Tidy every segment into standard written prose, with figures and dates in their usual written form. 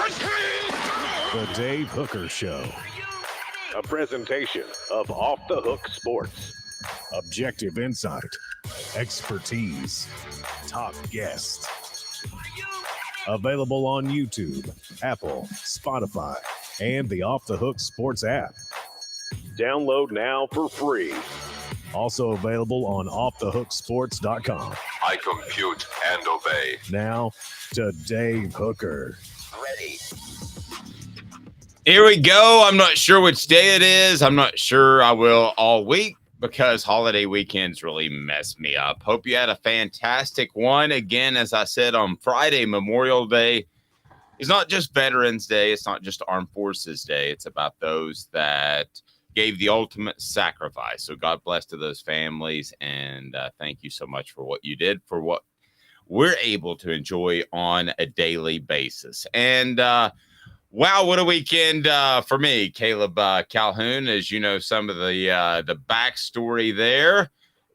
The Dave Hooker Show. A presentation of Off the Hook Sports. Objective insight, expertise, top guests. Available on YouTube, Apple, Spotify, and the Off the Hook Sports app. Download now for free. Also available on offthehooksports.com. I compute and obey. Now to Dave Hooker. Ready. Here we go. I'm not sure which day it is. I'm not sure I will all week because holiday weekends really mess me up. Hope you had a fantastic one. Again, as I said on Friday, Memorial Day is not just Veterans Day. It's not just Armed Forces Day. It's about those that gave the ultimate sacrifice. So God bless to those families. And thank you so much for what you did, for what we're able to enjoy on a daily basis. And wow, what a weekend for me. Caleb Calhoun, as you know, some of the backstory there.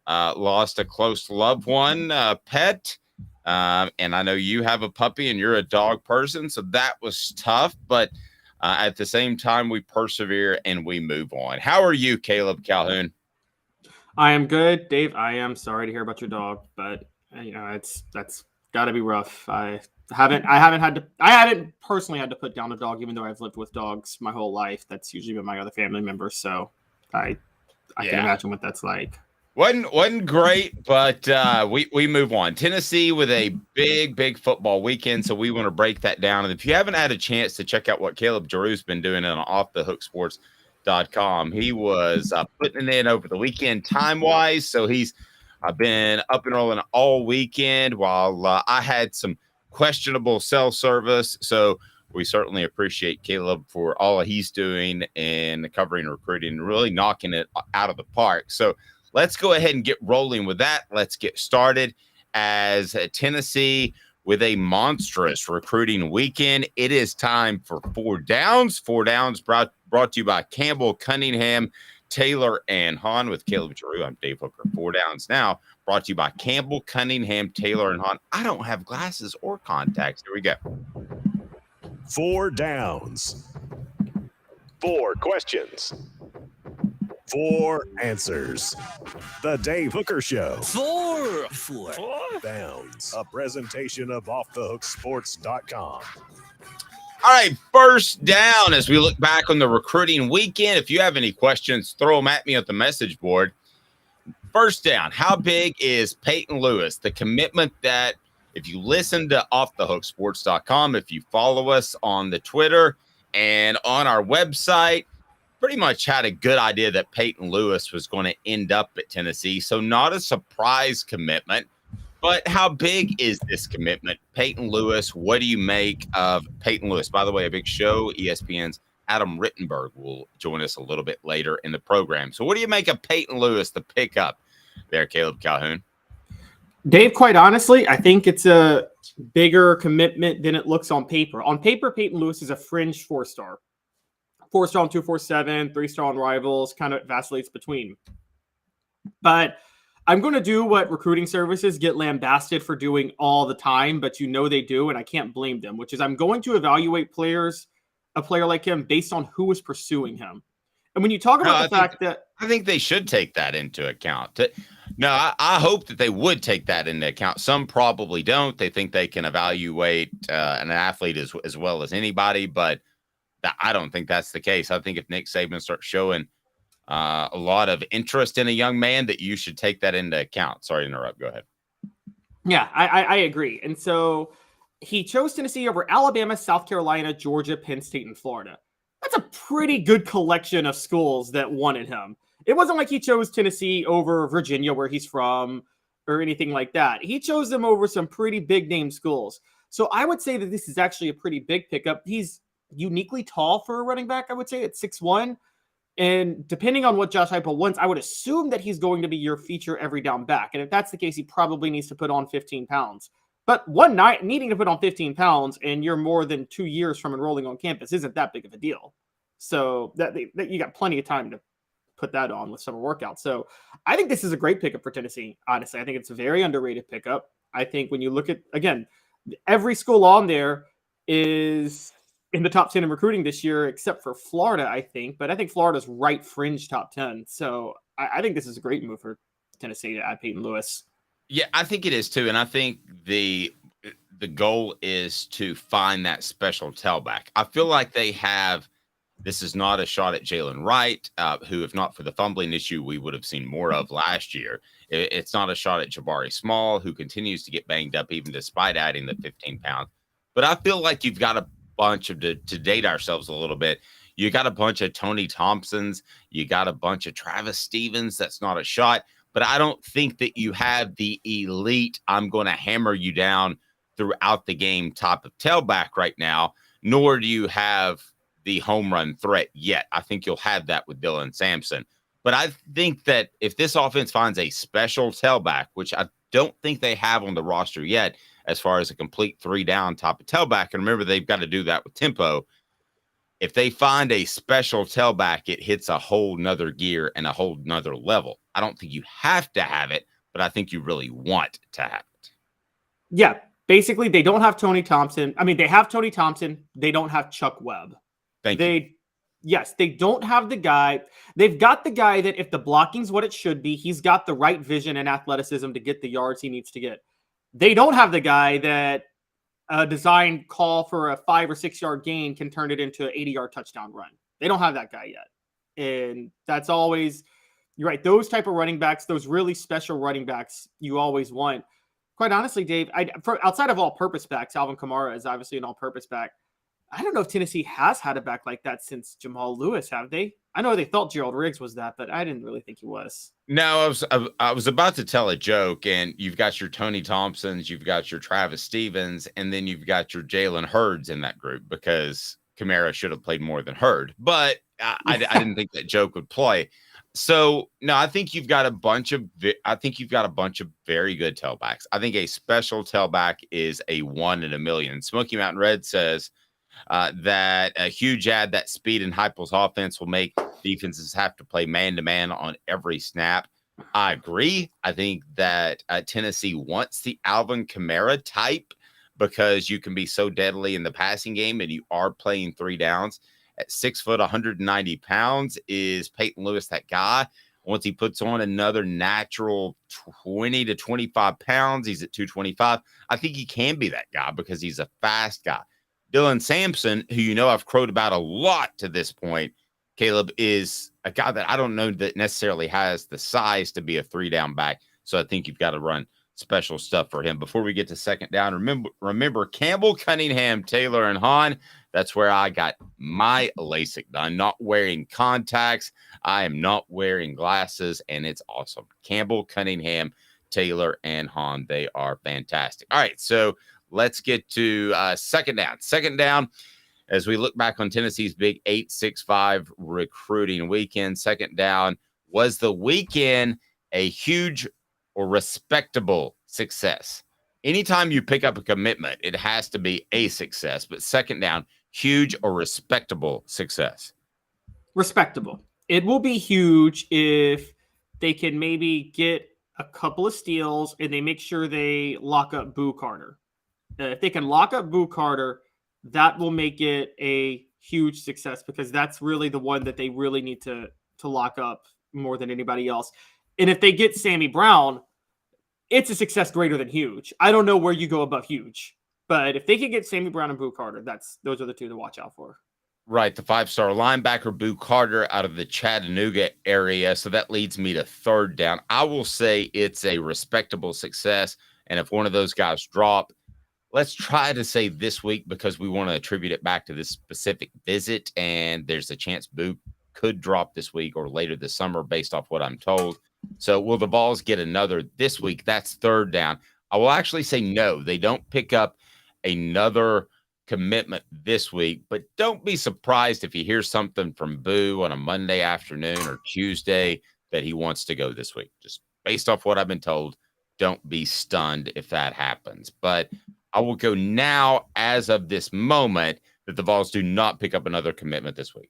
Lost a close loved one, pet. And I know you have a puppy and you're a dog person, so that was tough. But at the same time, we persevere and we move on. How are you, Caleb Calhoun? I am good, Dave. I am sorry to hear about your dog, but you know that's got to be rough. I haven't personally had to put down a dog, even though I've lived with dogs my whole life. That's usually been my other family members, so I can imagine what that's like. Wasn't great, but we move on. Tennessee with a big football weekend, so we want to break that down. And if you haven't had a chance to check out what Caleb Giroux's been doing on offthehooksports.com, he was putting it in over the weekend time-wise, so he's been up and rolling all weekend while I had some questionable cell service. So we certainly appreciate Caleb for all he's doing in covering recruiting and really knocking it out of the park. So let's go ahead and get rolling with that. Let's get started as Tennessee with a monstrous recruiting weekend. It is time for Four Downs. Four Downs brought to you by Campbell, Cunningham, Taylor, and Hahn with Caleb Giroux. I'm Dave Hooker. Four Downs now brought to you by Campbell, Cunningham, Taylor, and Hahn. I don't have glasses or contacts. Here we go. Four Downs. 4 questions. 4 answers. The Dave Hooker Show. Four Downs. A presentation of offthehooksports.com. All right, first down as we look back on the recruiting weekend. If you have any questions, throw them at me at the message board. First down, how big is Peyton Lewis? The commitment that if you listen to offthehooksports.com, if you follow us on the Twitter and on our website, pretty much had a good idea that Peyton Lewis was going to end up at Tennessee. So not a surprise commitment. But how big is this commitment? Peyton Lewis, what do you make of Peyton Lewis? By the way, a big show. ESPN's Adam Rittenberg will join us a little bit later in the program. So what do you make of Peyton Lewis, the pickup there, Caleb Calhoun? Dave, quite honestly, I think it's a bigger commitment than it looks on paper. On paper, Peyton Lewis is a fringe 4-star. 4-star on 247, 3-star on Rivals, kind of vacillates between. But I'm going to do what recruiting services get lambasted for doing all the time, but you know they do, and I can't blame them, which is I'm going to evaluate a player like him based on who is pursuing him. And when you talk about I think they should take that into account. No, I hope that they would take that into account. Some probably don't. They think they can evaluate an athlete as well as anybody, but I don't think that's the case. I think if Nick Saban starts showing a lot of interest in a young man, that you should take that into account. Sorry to interrupt. Go ahead. Yeah, I agree. And so he chose Tennessee over Alabama, South Carolina, Georgia, Penn State, and Florida. That's a pretty good collection of schools that wanted him. It wasn't like he chose Tennessee over Virginia, where he's from, or anything like that. He chose them over some pretty big name schools. So I would say that this is actually a pretty big pickup. He's uniquely tall for a running back, I would say, at 6'1". And depending on what Josh Heupel wants, I would assume that he's going to be your feature every down back. And if that's the case, he probably needs to put on 15 pounds. But one night needing to put on 15 pounds and you're more than 2 years from enrolling on campus isn't that big of a deal. So that you got plenty of time to put that on with summer workouts. So I think this is a great pickup for Tennessee. Honestly, I think it's a very underrated pickup. I think when you look at, again, every school on there is in the top 10 in recruiting this year, except for Florida, I think. But I think Florida's right fringe top 10. So I think this is a great move for Tennessee to add Peyton Lewis. Yeah, I think it is too. And I think the goal is to find that special tailback. I feel like they have. This is not a shot at Jalen Wright, who, if not for the fumbling issue, we would have seen more of last year. It's not a shot at Jabari Small, who continues to get banged up even despite adding the 15 pounds. But I feel like you've got a bunch of, to date ourselves a little bit, you got a bunch of Tony Thompsons. You got a bunch of Travis Stevens. That's not a shot. But I don't think that you have the elite, I'm going to hammer you down throughout the game type of tailback right now, nor do you have the home run threat yet. I think you'll have that with Dylan Sampson. But I think that if this offense finds a special tailback, which I don't think they have on the roster yet, as far as a complete 3-down type of tailback, and remember, they've got to do that with tempo. If they find a special tailback, it hits a whole nother gear and a whole nother level. I don't think you have to have it, but I think you really want to have it. Yeah, basically, they don't have Tony Thompson. I mean, they have Tony Thompson. They don't have Chuck Webb. Thank you. Yes, they don't have the guy. They've got the guy that if the blocking's what it should be, he's got the right vision and athleticism to get the yards he needs to get. They don't have the guy that a designed call for a 5 or 6 yard gain can turn it into an 80-yard touchdown run. They don't have that guy yet. And that's always, you're right, those type of running backs, those really special running backs you always want. Quite honestly, Dave, outside of all-purpose backs, Alvin Kamara is obviously an all-purpose back. I don't know if Tennessee has had a back like that since Jamal Lewis, have they? I know they thought Gerald Riggs was that, but I didn't really think he was. No, I was about to tell a joke, and you've got your Tony Thompsons, you've got your Travis Stevens, and then you've got your Jalen Hurds in that group because Kamara should have played more than Hurd. But I didn't think that joke would play. So no, I think you've got a bunch of very good tailbacks. I think a special tailback is a 1 in a million. Smoky Mountain Red says that a huge add, that speed and Heupel's offense will make defenses have to play man-to-man on every snap. I agree. I think that Tennessee wants the Alvin Kamara type because you can be so deadly in the passing game and you are playing 3 downs. At 6 foot, 190 pounds, is Peyton Lewis that guy? Once he puts on another natural 20 to 25 pounds, he's at 225. I think he can be that guy because he's a fast guy. Dylan Sampson, who you know I've crowed about a lot to this point, Caleb, is a guy that I don't know that necessarily has the size to be a 3-down back. So I think you've got to run special stuff for him. Before we get to second down, remember Campbell, Cunningham, Taylor, and Hahn. That's where I got my LASIK done. Not wearing contacts. I am not wearing glasses, and it's awesome. Campbell, Cunningham, Taylor, and Hahn. They are fantastic. All right, so let's get to second down. Second down, as we look back on Tennessee's big 8-6-5 recruiting weekend, second down, was the weekend a huge or respectable success? Anytime you pick up a commitment, it has to be a success, but second down, huge or respectable success? Respectable. It will be huge if they can maybe get a couple of steals and they make sure they lock up Boo Carter. If they can lock up Boo Carter, that will make it a huge success because that's really the one that they really need to lock up more than anybody else. And if they get Sammy Brown, it's a success greater than huge. I don't know where you go above huge, but if they can get Sammy Brown and Boo Carter, those are the two to watch out for. Right, the 5-star linebacker Boo Carter out of the Chattanooga area. So that leads me to third down. I will say it's a respectable success, and if one of those guys drop, let's try to say this week because we want to attribute it back to this specific visit, and there's a chance Boo could drop this week or later this summer based off what I'm told. So will the Vols get another this week? That's third down. I will actually say no. They don't pick up another commitment this week, but don't be surprised if you hear something from Boo on a Monday afternoon or Tuesday that he wants to go this week. Just based off what I've been told, don't be stunned if that happens. But I will go now as of this moment that the Vols do not pick up another commitment this week.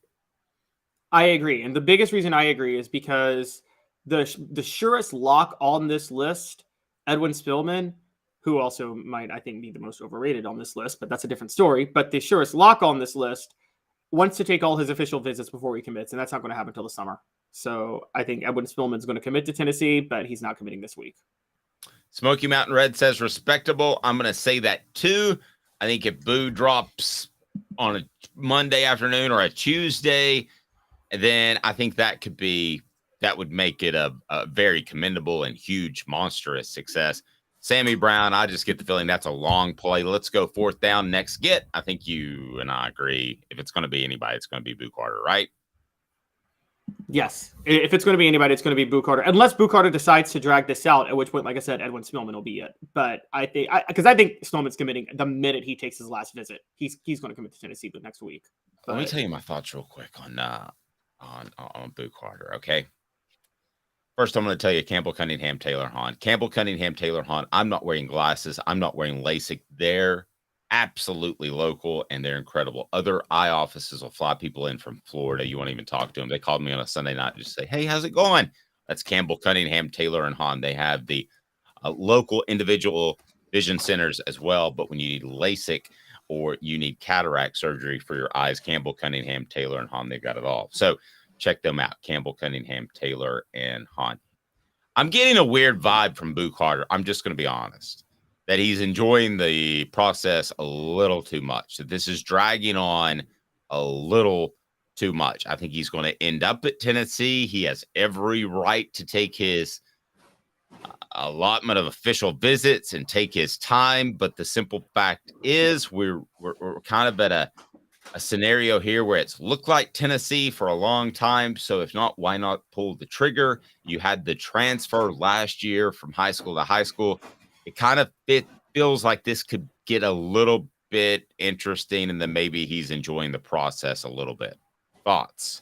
I agree. And the biggest reason I agree is because the surest lock on this list, Edwin Spillman, who also might, I think, be the most overrated on this list, but that's a different story. But the surest lock on this list wants to take all his official visits before he commits, and that's not going to happen until the summer. So I think Edwin Spillman's going to commit to Tennessee, but he's not committing this week. Smoky Mountain Red says respectable. I'm going to say that too. I think if Boo drops on a Monday afternoon or a Tuesday, then I think that would make it a very commendable and huge, monstrous success. Sammy Brown, I just get the feeling that's a long play. Let's go fourth down, next get. I think you and I agree. If it's going to be anybody, it's going to be Boo Carter, right? Yes. If it's going to be anybody, it's going to be Boo Carter. Unless Boo Carter decides to drag this out, at which point, like I said, Edwin Spillman will be it. But I think Spillman's committing the minute he takes his last visit. He's going to commit to Tennessee next week. But let me tell you my thoughts real quick on Boo Carter, okay? First, I'm going to tell you Campbell Cunningham, Taylor Hahn. Campbell Cunningham, Taylor Hahn. I'm not wearing glasses. I'm not wearing LASIK. They're absolutely local, and they're incredible. Other eye offices will fly people in from Florida. You won't even talk to them. They called me on a Sunday night and just say, hey, how's it going? That's Campbell Cunningham, Taylor, and Hahn. They have the local individual vision centers as well, but when you need LASIK or you need cataract surgery for your eyes, Campbell Cunningham, Taylor, and Hahn, they've got it all. So check them out, Campbell Cunningham, Taylor, and Hahn. I'm getting a weird vibe from Boo Carter. I'm just going to be honest, that he's enjoying the process a little too much. That this is dragging on a little too much. I think he's going to end up at Tennessee. He has every right to take his allotment of official visits and take his time. But the simple fact is we're kind of at a scenario here where it's looked like Tennessee for a long time. So if not, why not pull the trigger? You had the transfer last year from high school to high school. It kind of feels like this could get a little bit interesting, and then maybe he's enjoying the process a little bit. Thoughts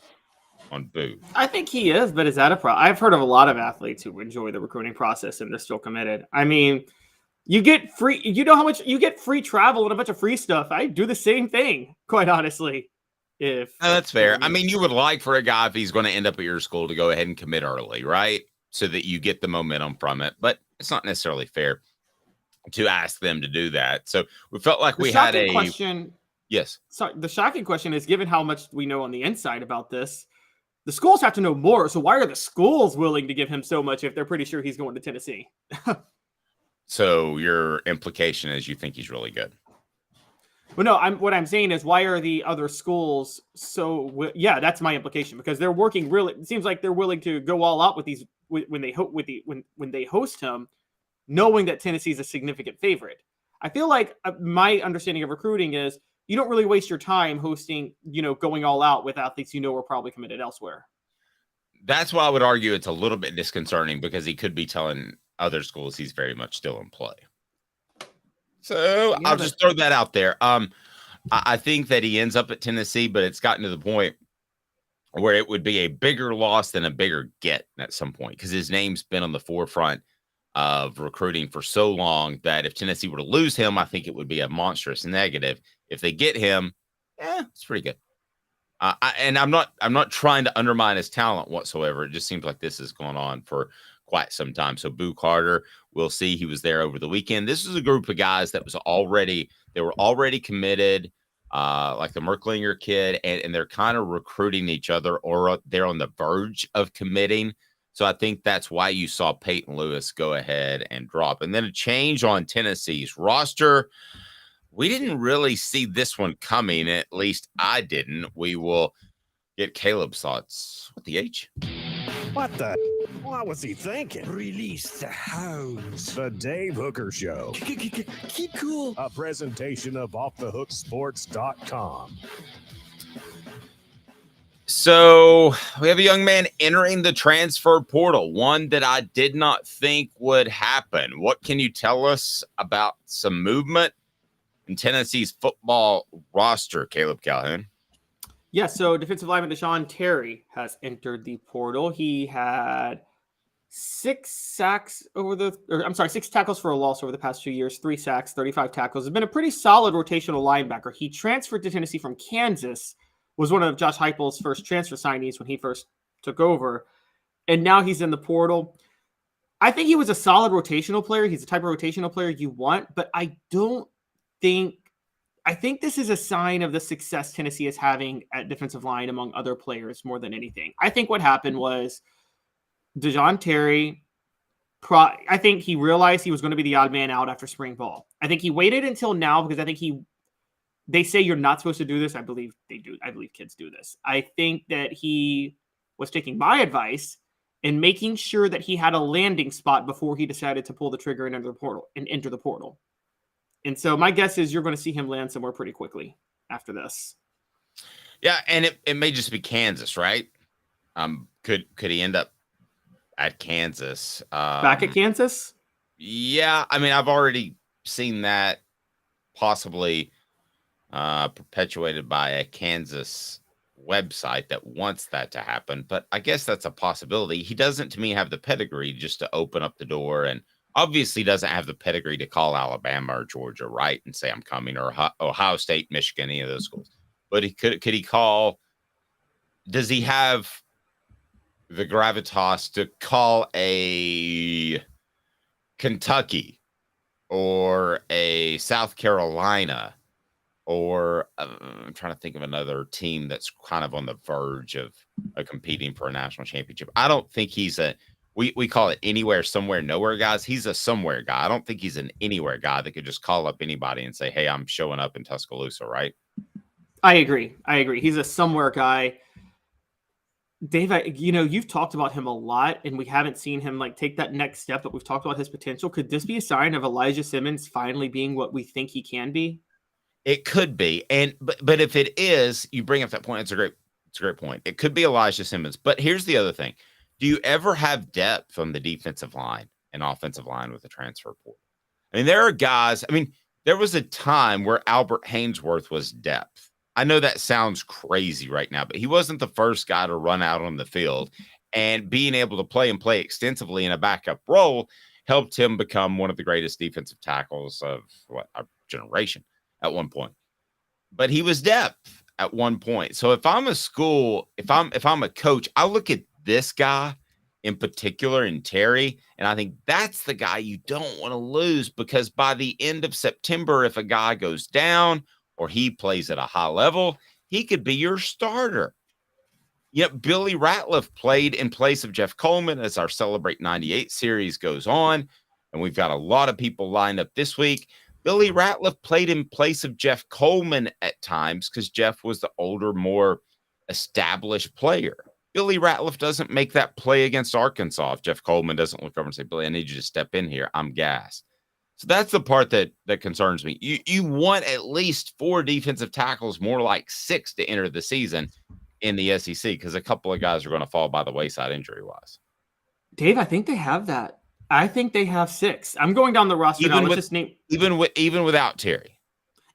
on Boo? I think he is, but is that a problem? I've heard of a lot of athletes who enjoy the recruiting process and they're still committed. I mean, you get free, you know how much you get free travel and a bunch of free stuff. I do the same thing, quite honestly. That's fair. I mean, you would like for a guy, if he's going to end up at your school, to go ahead and commit early, right? So that you get the momentum from it. But it's not necessarily fair to ask them to do that. So we felt like we had a question. Yes. So the shocking question is, given how much we know on the inside about this, the schools have to know more. So why are the schools willing to give him so much if they're pretty sure he's going to Tennessee? So your implication is you think he's really good? Well, no, what I'm saying is, why are the other schools so? Yeah, that's my implication, because they're working really. It seems like they're willing to go all out with these when they host him, knowing that Tennessee's a significant favorite. I feel like my understanding of recruiting is you don't really waste your time hosting, going all out with athletes are probably committed elsewhere. That's why I would argue it's a little bit disconcerting, because he could be telling other schools he's very much still in play. So yeah, I'll just throw that out there. I think that he ends up at Tennessee, but it's gotten to the point where it would be a bigger loss than a bigger get at some point, because his name's been on the forefront of recruiting for so long that if Tennessee were to lose him, I think it would be a monstrous negative. If they get him, it's pretty good. And I'm not trying to undermine his talent whatsoever. It just seems like this has gone on for quite some time. So Boo Carter, we'll see. He was there over the weekend. This is a group of guys that were already committed, like the Merklinger kid, and they're kind of recruiting each other, or they're on the verge of committing. So I think that's why you saw Peyton Lewis go ahead and drop. And then a change on Tennessee's roster. We didn't really see this one coming. At least I didn't. We will get Caleb's thoughts. What the H? What the? What was he thinking? Release the hounds. The Dave Hooker Show. Keep cool. A presentation of offthehooksports.com. So we have a young man entering the transfer portal, one that I did not think would happen. What can you tell us about some movement in Tennessee's football roster, Caleb Calhoun? Yeah, so defensive lineman Deshaun Terry has entered the portal. He had 6 tackles for a loss over the past 2 years, 3 sacks, 35 tackles. Has been a pretty solid rotational linebacker. He transferred to Tennessee from Kansas, was one of Josh Heupel's first transfer signees when he first took over, and now he's in the portal. I think he was a solid rotational player. He's the type of rotational player you want, but I think this is a sign of the success Tennessee is having at defensive line among other players more than anything. I think what happened was DeJoun Terry, I think he realized he was going to be the odd man out after spring ball. I think he waited until now because I think they say you're not supposed to do this. I believe they do. I believe kids do this. I think that he was taking my advice and making sure that he had a landing spot before he decided to pull the trigger and enter the portal. And so my guess is you're going to see him land somewhere pretty quickly after this. Yeah, and it may just be Kansas, right? Could he end up at Kansas? Back at Kansas? Yeah, I mean, I've already seen that possibly perpetuated by a Kansas website that wants that to happen, but I guess that's a possibility. He doesn't, to me, have the pedigree just to open up the door, and obviously doesn't have the pedigree to call Alabama or Georgia, right, and say I'm coming, or Ohio State, Michigan, any of those schools. But he could he call? Does he have the gravitas to call a Kentucky or a South Carolina? Or I'm trying to think of another team that's kind of on the verge of competing for a national championship. I don't think he's we call it anywhere, somewhere, nowhere guys. He's a somewhere guy. I don't think he's an anywhere guy that could just call up anybody and say, hey, I'm showing up in Tuscaloosa, right? I agree. He's a somewhere guy. Dave, you've talked about him a lot, and we haven't seen him take that next step, but we've talked about his potential. Could this be a sign of Elijah Simmons finally being what we think he can be? It could be, but if it is, you bring up that point. It's a great point. It could be Elijah Simmons, but here's the other thing: do you ever have depth from the defensive line and offensive line with the transfer portal? I mean, there are guys. I mean, there was a time where Albert Haynesworth was depth. I know that sounds crazy right now, but he wasn't the first guy to run out on the field, and being able to play extensively in a backup role helped him become one of the greatest defensive tackles of our generation at one point. But he was depth at one point. So if I'm a school, if I'm a coach, I look at this guy in particular in Terry, and I think that's the guy you don't want to lose, because by the end of September, if a guy goes down or he plays at a high level, he could be your starter. Yep, Billy Ratliff played in place of Jeff Coleman as our Celebrate 98 series goes on, and we've got a lot of people lined up this week. Billy Ratliff played in place of Jeff Coleman at times because Jeff was the older, more established player. Billy Ratliff doesn't make that play against Arkansas if Jeff Coleman doesn't look over and say, Billy, I need you to step in here. I'm gassed. So that's the part that concerns me. You want at least 4 defensive tackles, more like 6 to enter the season in the SEC, because a couple of guys are going to fall by the wayside injury-wise. Dave, I think they have that. I think they have 6. I'm going down the roster now. Let's just name even without Terry.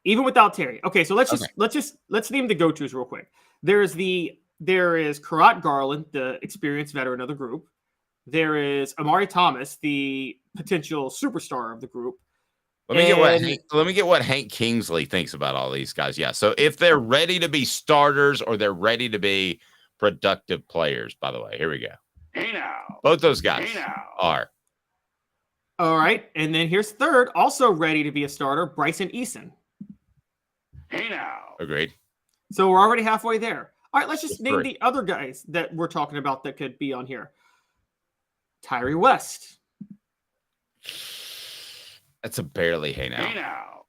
Even without Terry. Okay, so let's name the go-tos real quick. There is Karat Garland, the experienced veteran of the group. There is Amari Thomas, the potential superstar of the group. Let me get what Hank Kingsley thinks about all these guys. Yeah, so if they're ready to be starters or they're ready to be productive players, by the way, here we go. Hey now. Both those guys are. All right, and then here's third, also ready to be a starter, Bryson Eason. Hey now. Agreed. So we're already halfway there. All right, let's just name the other guys that we're talking about that could be on here. Tyree West. That's a barely hey now. Hey now.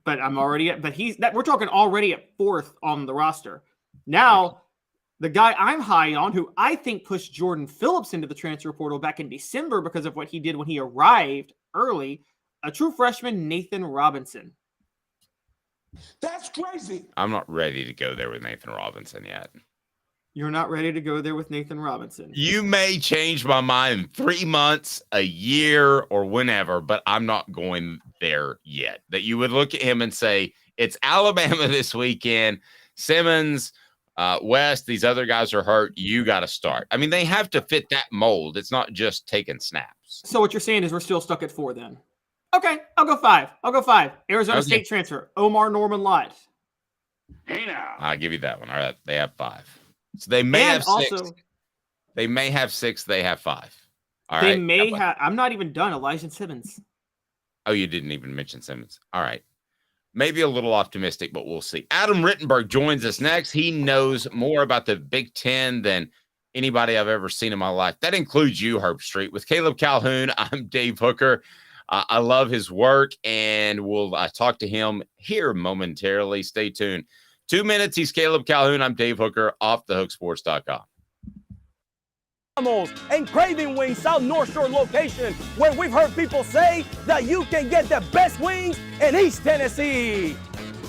But we're talking already at 4th on the roster. Now, the guy I'm high on, who I think pushed Jordan Phillips into the transfer portal back in December because of what he did when he arrived early, a true freshman, Nathan Robinson. That's crazy. I'm not ready to go there with Nathan Robinson yet. You're not ready to go there with Nathan Robinson. You may change my mind in 3 months, a year, or whenever, but I'm not going there yet. That you would look at him and say, it's Alabama this weekend. Simmons, West, these other guys are hurt. You got to start. I mean, they have to fit that mold. It's not just taking snaps. So what you're saying is we're still stuck at 4 then. Okay, I'll go 5. Arizona State transfer, Omar Norman Lott. Hey now. I'll give you that one. All right, they have 5. So they may have 6. Also, They may have 6. They have 5. All They right. may have. I'm not even done. Elijah Simmons. Oh, you didn't even mention Simmons. All right. Maybe a little optimistic, but we'll see. Adam Rittenberg joins us next. He knows more about the Big Ten than anybody I've ever seen in my life. That includes you, Herb Street. With Caleb Calhoun, I'm Dave Hooker. I love his work, and we'll talk to him here momentarily. Stay tuned. 2 minutes. He's Caleb Calhoun. I'm Dave Hooker, offthehooksports.com. And Craving Wings South North Shore location, where we've heard people say that you can get the best wings in East Tennessee.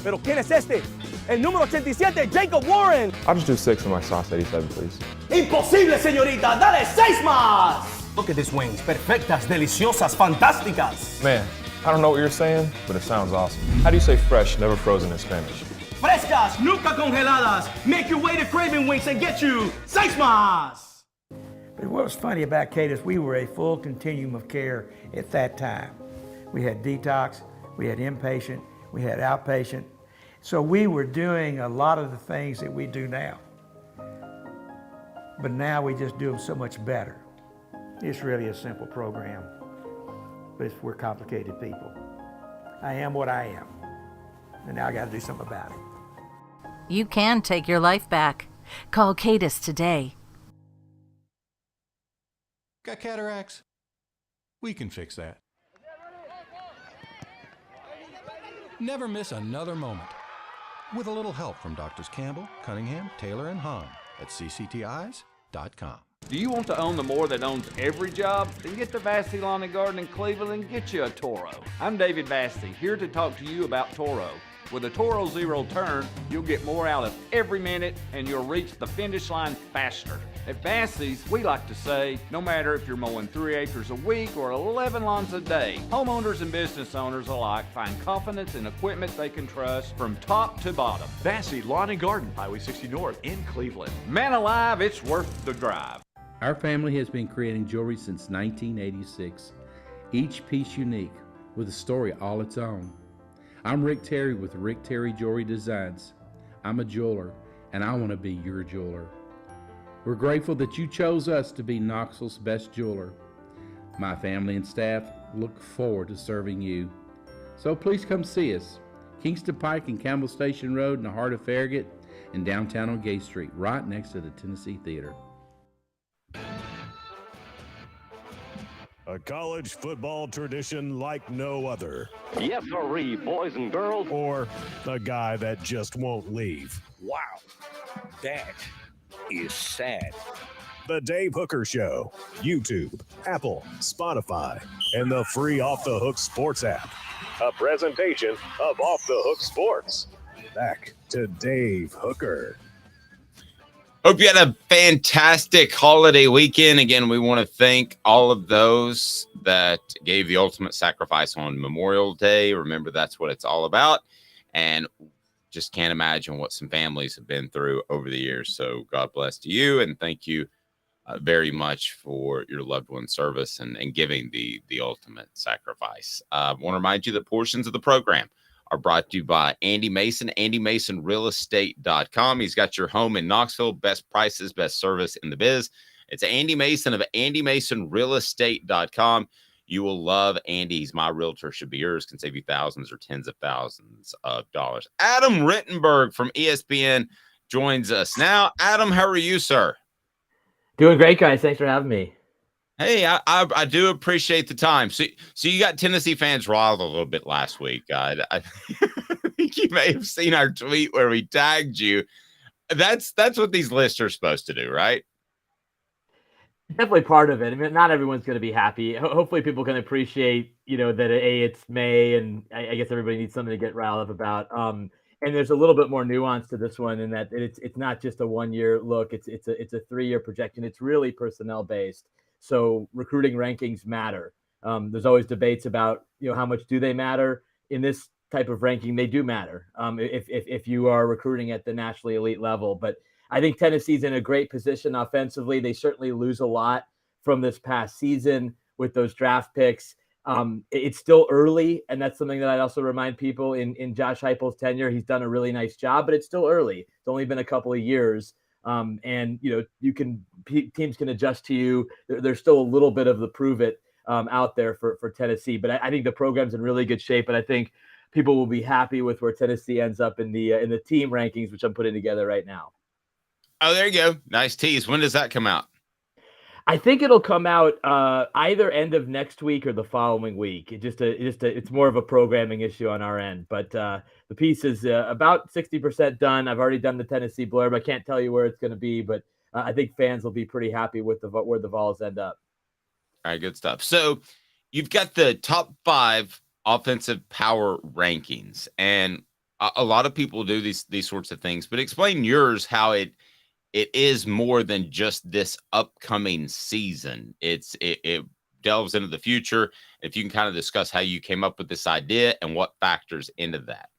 Pero ¿quién es este? El número 87, Jacob Warren. I'll just do 6 of my sauce 87, please. Imposible, señorita. Dale 6 más. Look at these wings. Perfectas, deliciosas, fantásticas. Man, I don't know what you're saying, but it sounds awesome. How do you say fresh, never frozen in Spanish? Frescas, nunca congeladas. Make your way to Craving Wings and get you 6 más. But what was funny about Kate is we were a full continuum of care at that time. We had detox, we had inpatient, we had outpatient. So we were doing a lot of the things that we do now. But now we just do them so much better. It's really a simple program, but we're complicated people. I am what I am, and now I got to do something about it. You can take your life back. Call Cadis today. Got cataracts? We can fix that. Never miss another moment. With a little help from Doctors Campbell, Cunningham, Taylor, and Hahn at cctis.com. Do you want to own the more that owns every job? Then get to Vassey Lawn and Garden in Cleveland and get you a Toro. I'm David Vassey, here to talk to you about Toro. With a Toro Zero Turn, you'll get more out of every minute and you'll reach the finish line faster. At Vassey's, we like to say, no matter if you're mowing 3 acres a week or 11 lawns a day, homeowners and business owners alike find confidence in equipment they can trust from top to bottom. Vassey Lawn and Garden, Highway 60 North in Cleveland. Man alive, it's worth the drive. Our family has been creating jewelry since 1986, each piece unique with a story all its own. I'm Rick Terry with Rick Terry Jewelry Designs. I'm a jeweler, and I want to be your jeweler. We're grateful that you chose us to be Knoxville's best jeweler. My family and staff look forward to serving you. So please come see us. Kingston Pike and Campbell Station Road in the heart of Farragut, and downtown on Gay Street, right next to the Tennessee Theater. A college football tradition like no other. Yes, sirree, boys and girls. Or a guy that just won't leave. Wow, that is sad. The Dave Hooker Show, YouTube, Apple, Spotify, and the free Off the Hook Sports app. A presentation of Off the Hook Sports. Back to Dave Hooker. Hope you had a fantastic holiday weekend. Again, we want to thank all of those that gave the ultimate sacrifice on Memorial Day. Remember, that's what it's all about. And just can't imagine what some families have been through over the years. So God bless to you, and thank you very much for your loved one's service and giving the ultimate sacrifice. I want to remind you that portions of the program are brought to you by Andy Mason, AndyMasonRealEstate.com. He's got your home in Knoxville, best prices, best service in the biz. It's Andy Mason of AndyMasonRealEstate.com. You will love Andy. He's my realtor, should be yours, can save you thousands or tens of thousands of dollars. Adam Rittenberg from ESPN joins us now. Adam, how are you, sir? Doing great, guys. Thanks for having me. Hey, I do appreciate the time. So you got Tennessee fans riled a little bit last week. I think you may have seen our tweet where we tagged you. That's what these lists are supposed to do, right? Definitely part of it. I mean, not everyone's going to be happy. Hopefully people can appreciate, that it's May, and I guess everybody needs something to get riled up about. And there's a little bit more nuance to this one in that it's not just a 1 year look. It's a 3 year projection. It's really personnel based. So recruiting rankings matter. There's always debates about, how much do they matter? In this type of ranking, they do matter if you are recruiting at the nationally elite level. But I think Tennessee's in a great position offensively. They certainly lose a lot from this past season with those draft picks. It's still early, and that's something that I'd also remind people in Josh Heupel's tenure. He's done a really nice job, but it's still early. It's only been a couple of years. And teams can adjust to you. There's still a little bit of the prove it out there for Tennessee, but I think the program's in really good shape, and I think people will be happy with where Tennessee ends up in the team rankings, which I'm putting together right now. Oh, there you go. Nice tease. When does that come out? I think it'll come out either end of next week or the following week. It's more of a programming issue on our end, but the piece is about 60% done. I've already done the Tennessee blurb. I can't tell you where it's going to be, but I think fans will be pretty happy with where the Vols end up. All right, good stuff. So you've got the top 5 offensive power rankings, and a lot of people do these sorts of things, but explain yours, how it is more than just this upcoming season. It delves into the future. If you can kind of discuss how you came up with this idea and what factors into that.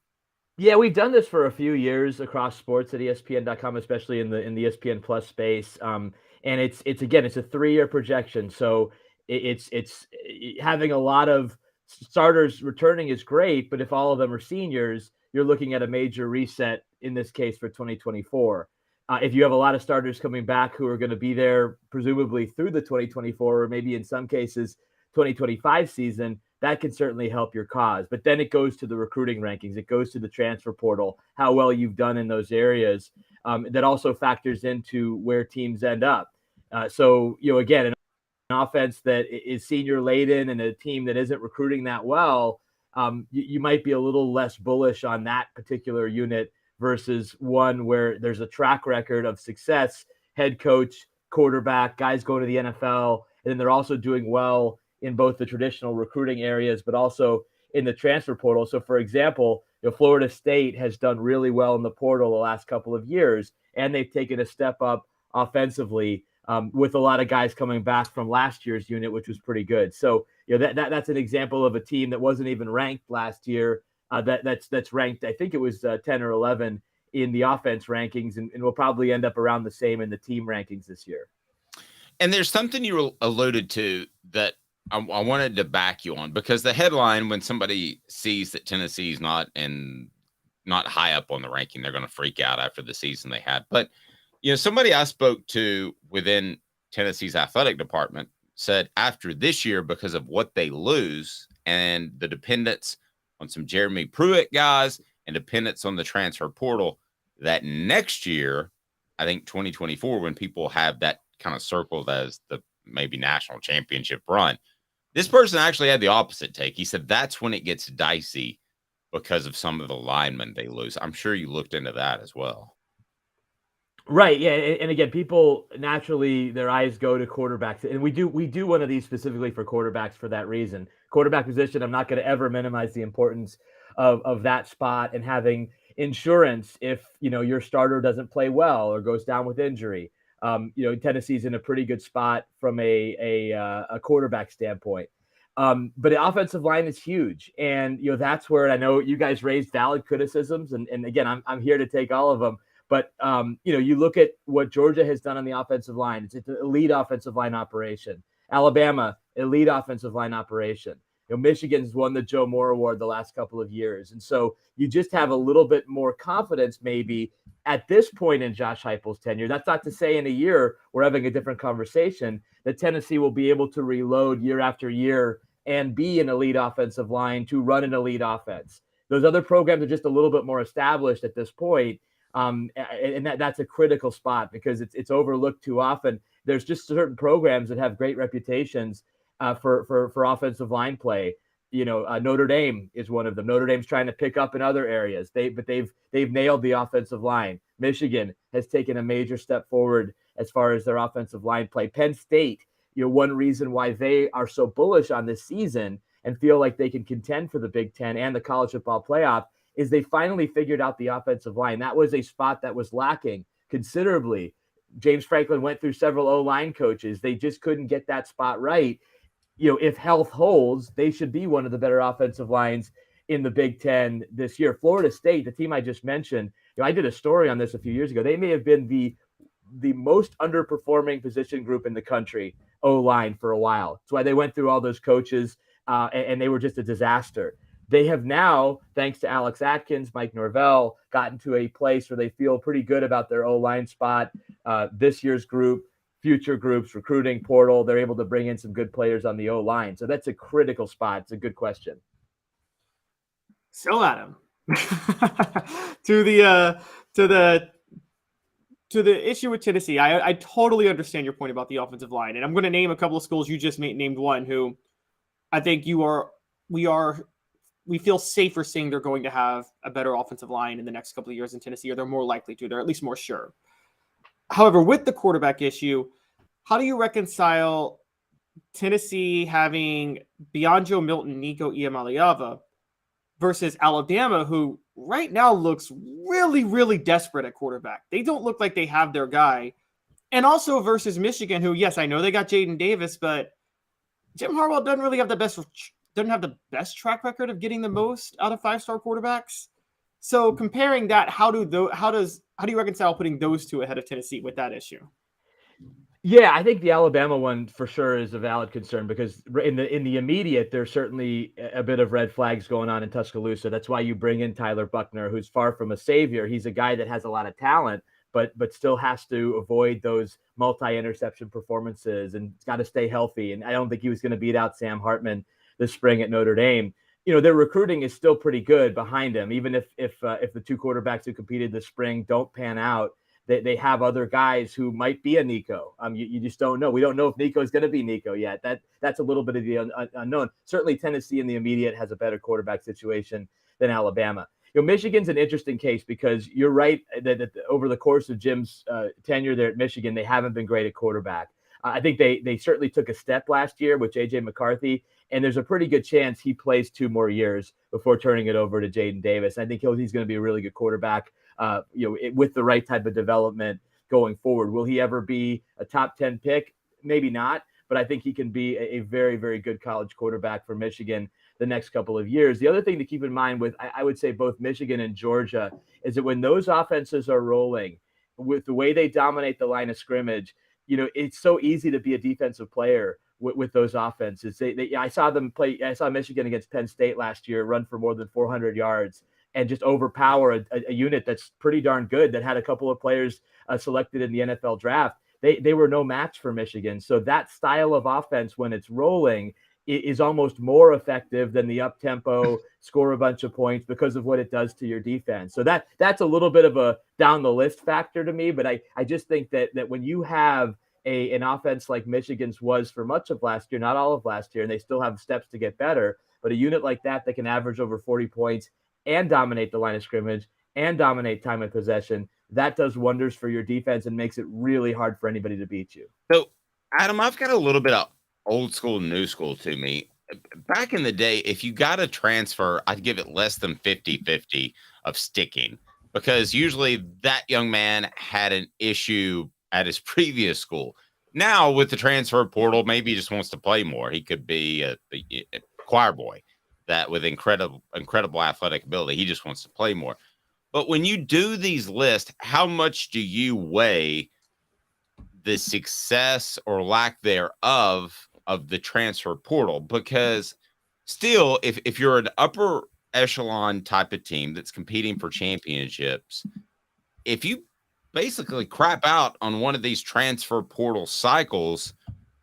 Yeah, we've done this for a few years across sports at ESPN.com, especially in the ESPN Plus space. And it's a 3-year projection. So it's having a lot of starters returning is great, but if all of them are seniors, you're looking at a major reset in this case for 2024. If you have a lot of starters coming back who are going to be there presumably through the 2024 or maybe in some cases 2025 season, that can certainly help your cause. But then it goes to the recruiting rankings. It goes to the transfer portal, how well you've done in those areas. That also factors into where teams end up. So, again, an offense that is senior laden and a team that isn't recruiting that well, you might be a little less bullish on that particular unit versus one where there's a track record of success, head coach, quarterback, guys going to the NFL, and then they're also doing well in both the traditional recruiting areas, but also in the transfer portal. So, for example, Florida State has done really well in the portal the last couple of years, and they've taken a step up offensively with a lot of guys coming back from last year's unit, which was pretty good. So, that's an example of a team that wasn't even ranked last year. That's ranked, I think it was 10 or 11 in the offense rankings, and will probably end up around the same in the team rankings this year. And there's something you alluded to that I wanted to back you on, because the headline, when somebody sees that Tennessee's not high up on the ranking, they're going to freak out after the season they had. But, somebody I spoke to within Tennessee's athletic department said after this year, because of what they lose and the dependence on some Jeremy Pruitt guys and dependence on the transfer portal, that next year, I think 2024, when people have that kind of circled as the maybe national championship run, this person actually had the opposite take. He said that's when it gets dicey because of some of the linemen they lose. I'm sure you looked into that as well. Right. Yeah. And again, people naturally, their eyes go to quarterbacks, and we do one of these specifically for quarterbacks for that reason. Quarterback position, I'm not going to ever minimize the importance of that spot and having insurance if, your starter doesn't play well or goes down with injury. Tennessee's in a pretty good spot from a quarterback standpoint. But the offensive line is huge. And, that's where I know you guys raised valid criticisms. And again, I'm here to take all of them. But, you look at what Georgia has done on the offensive line. It's an elite offensive line operation. Alabama, elite offensive line operation. Michigan's won the Joe Moore Award the last couple of years. And so you just have a little bit more confidence maybe at this point in Josh Heupel's tenure. That's not to say in a year we're having a different conversation, that Tennessee will be able to reload year after year and be an elite offensive line to run an elite offense. Those other programs are just a little bit more established at this point. And that's a critical spot because it's overlooked too often. There's just certain programs that have great reputations for offensive line play. Notre Dame is one of them. Notre Dame's trying to pick up in other areas. They've nailed the offensive line. Michigan has taken a major step forward as far as their offensive line play. Penn State, one reason why they are so bullish on this season and feel like they can contend for the Big Ten and the college football playoff is they finally figured out the offensive line. That was a spot that was lacking considerably. James Franklin went through several O-line coaches. They just couldn't get that spot right. If health holds, they should be one of the better offensive lines in the Big Ten this year. Florida State, the team I just mentioned, I did a story on this a few years ago. They may have been the most underperforming position group in the country, O-line, for a while. That's why they went through all those coaches, and they were just a disaster. They have now, thanks to Alex Atkins, Mike Norvell, gotten to a place where they feel pretty good about their O-line spot, this year's group, future groups, recruiting portal. They're able to bring in some good players on the O-line. So that's a critical spot. It's a good question. So, Adam, to the issue with Tennessee, I totally understand your point about the offensive line, and I'm going to name a couple of schools. You just named one who I think we feel safer saying they're going to have a better offensive line in the next couple of years in Tennessee, or they're more likely to. They're at least more sure. However, with the quarterback issue, how do you reconcile Tennessee having beyond Joe Milton, Nico Iamaleava, versus Alabama, who right now looks really, really desperate at quarterback? They don't look like they have their guy. And also versus Michigan, who, yes, I know they got Jaden Davis, but Jim Harbaugh doesn't really have the best track record of getting the most out of five-star quarterbacks. So comparing that, how do you reconcile putting those two ahead of Tennessee with that issue? Yeah, I think the Alabama one for sure is a valid concern, because in the immediate, there's certainly a bit of red flags going on in Tuscaloosa. That's why you bring in Tyler Buckner, who's far from a savior. He's a guy that has a lot of talent, but still has to avoid those multi-interception performances and it's got to stay healthy. And I don't think he was going to beat out Sam Hartman this spring at Notre Dame. Their recruiting is still pretty good behind him, even if the two quarterbacks who competed this spring don't pan out. They have other guys who might be a Nico. You just don't know. We don't know if Nico is going to be Nico yet. That's a little bit of the unknown. Certainly Tennessee in the immediate has a better quarterback situation than Alabama. Michigan's an interesting case because you're right that over the course of Jim's tenure there at Michigan, they haven't been great at quarterback. I think they certainly took a step last year with J.J. McCarthy, and there's a pretty good chance he plays 2 more years before turning it over to Jaden Davis. I think he's going to be a really good quarterback, with the right type of development going forward. Will he ever be a top 10 pick? Maybe not, but I think he can be a very, very good college quarterback for Michigan the next couple of years. The other thing to keep in mind with, I would say, both Michigan and Georgia is that when those offenses are rolling, with the way they dominate the line of scrimmage, it's so easy to be a defensive player with those offenses. I saw them play. I saw Michigan against Penn State last year run for more than 400 yards and just overpower a unit that's pretty darn good, that had a couple of players selected in the NFL draft. They were no match for Michigan. So that style of offense, when it's rolling, is almost more effective than the up-tempo, score a bunch of points, because of what it does to your defense. So that's a little bit of a down the list factor to me, but I just think that when you have an offense like Michigan's was for much of last year, not all of last year, and they still have steps to get better, but a unit like that can average over 40 points and dominate the line of scrimmage and dominate time of possession, that does wonders for your defense and makes it really hard for anybody to beat you. So, Adam, I've got a little bit of old school, new school to me. Back in the day, if you got a transfer, I'd give it less than 50-50 of sticking, because usually that young man had an issue at his previous school. Now with the transfer portal, maybe he just wants to play more. He could be a choir boy that with incredible athletic ability. He just wants to play more. But when you do these lists, how much do you weigh the success or lack thereof of the transfer portal? Because still, if you're an upper echelon type of team that's competing for championships, if you basically crap out on one of these transfer portal cycles,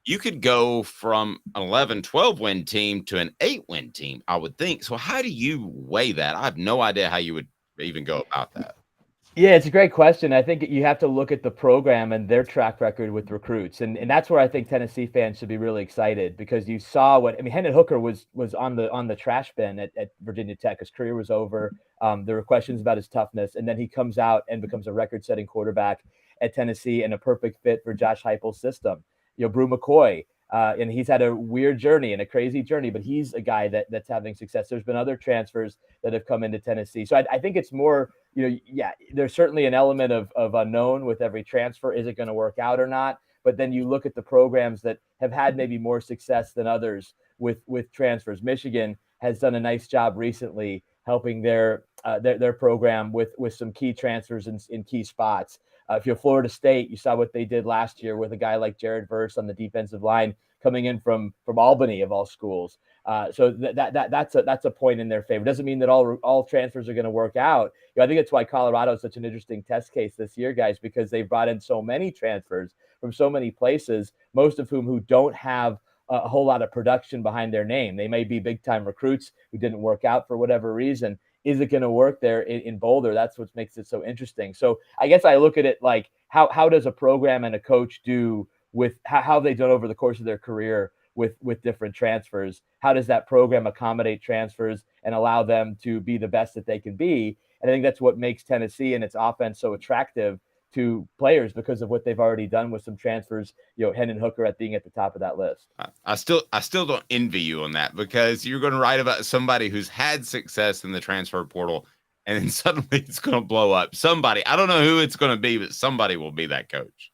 you could go from an 11-12 win team to an 8-win team, I would think. So how do you weigh that? I have no idea how you would even go about that. Yeah, it's a great question. I think you have to look at the program and their track record with recruits. And that's where I think Tennessee fans should be really excited, because you saw Hendon Hooker was on the trash bin at Virginia Tech. His career was over. There were questions about his toughness. And then he comes out and becomes a record-setting quarterback at Tennessee and a perfect fit for Josh Heupel's system. Brew McCoy, and he's had a weird journey and a crazy journey, but he's a guy that's having success. There's been other transfers that have come into Tennessee. So I think it's more, there's certainly an element of unknown with every transfer. Is it going to work out or not? But then you look at the programs that have had maybe more success than others with transfers. Michigan has done a nice job recently helping their program with some key transfers in key spots. If you're Florida State, you saw what they did last year with a guy like Jared Verse on the defensive line coming in from Albany, of all schools. So that's a point in their favor. Doesn't mean that all transfers are going to work out. I think that's why Colorado is such an interesting test case this year, guys, because they've brought in so many transfers from so many places, most of whom who don't have a whole lot of production behind their name. They may be big time recruits who didn't work out for whatever reason. Is it going to work there in Boulder? That's what makes it so interesting. So I guess I look at it like how does a program and a coach do with how they've done over the course of their career with different transfers? How does that program accommodate transfers and allow them to be the best that they can be? And I think that's what makes Tennessee and its offense so attractive to players because of what they've already done with some transfers, Hendon Hooker being at the top of that list. I still don't envy you on that, because you're going to write about somebody who's had success in the transfer portal and then suddenly it's going to blow up. Somebody, I don't know who it's going to be, but somebody will be that coach.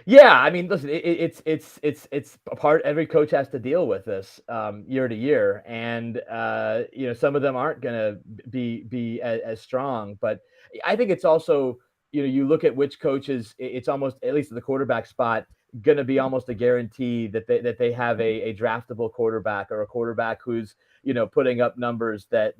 Yeah, I mean, listen, it's a part. Every coach has to deal with this year to year, and some of them aren't going to be as strong. But I think it's also, you look at which coaches. It's almost, at least at the quarterback spot, going to be almost a guarantee that they have a draftable quarterback, or a quarterback who's putting up numbers that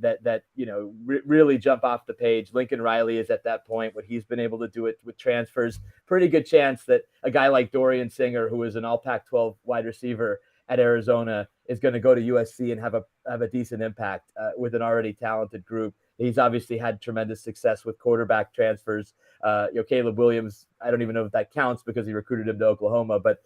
really jump off the page. Lincoln Riley is at that point. What he's been able to do it with transfers, pretty good chance that a guy like Dorian Singer, who is an all Pac-12 wide receiver at Arizona, is going to go to USC and have a decent impact with an already talented group. He's obviously had tremendous success with quarterback transfers. Caleb Williams, I don't even know if that counts because he recruited him to Oklahoma, but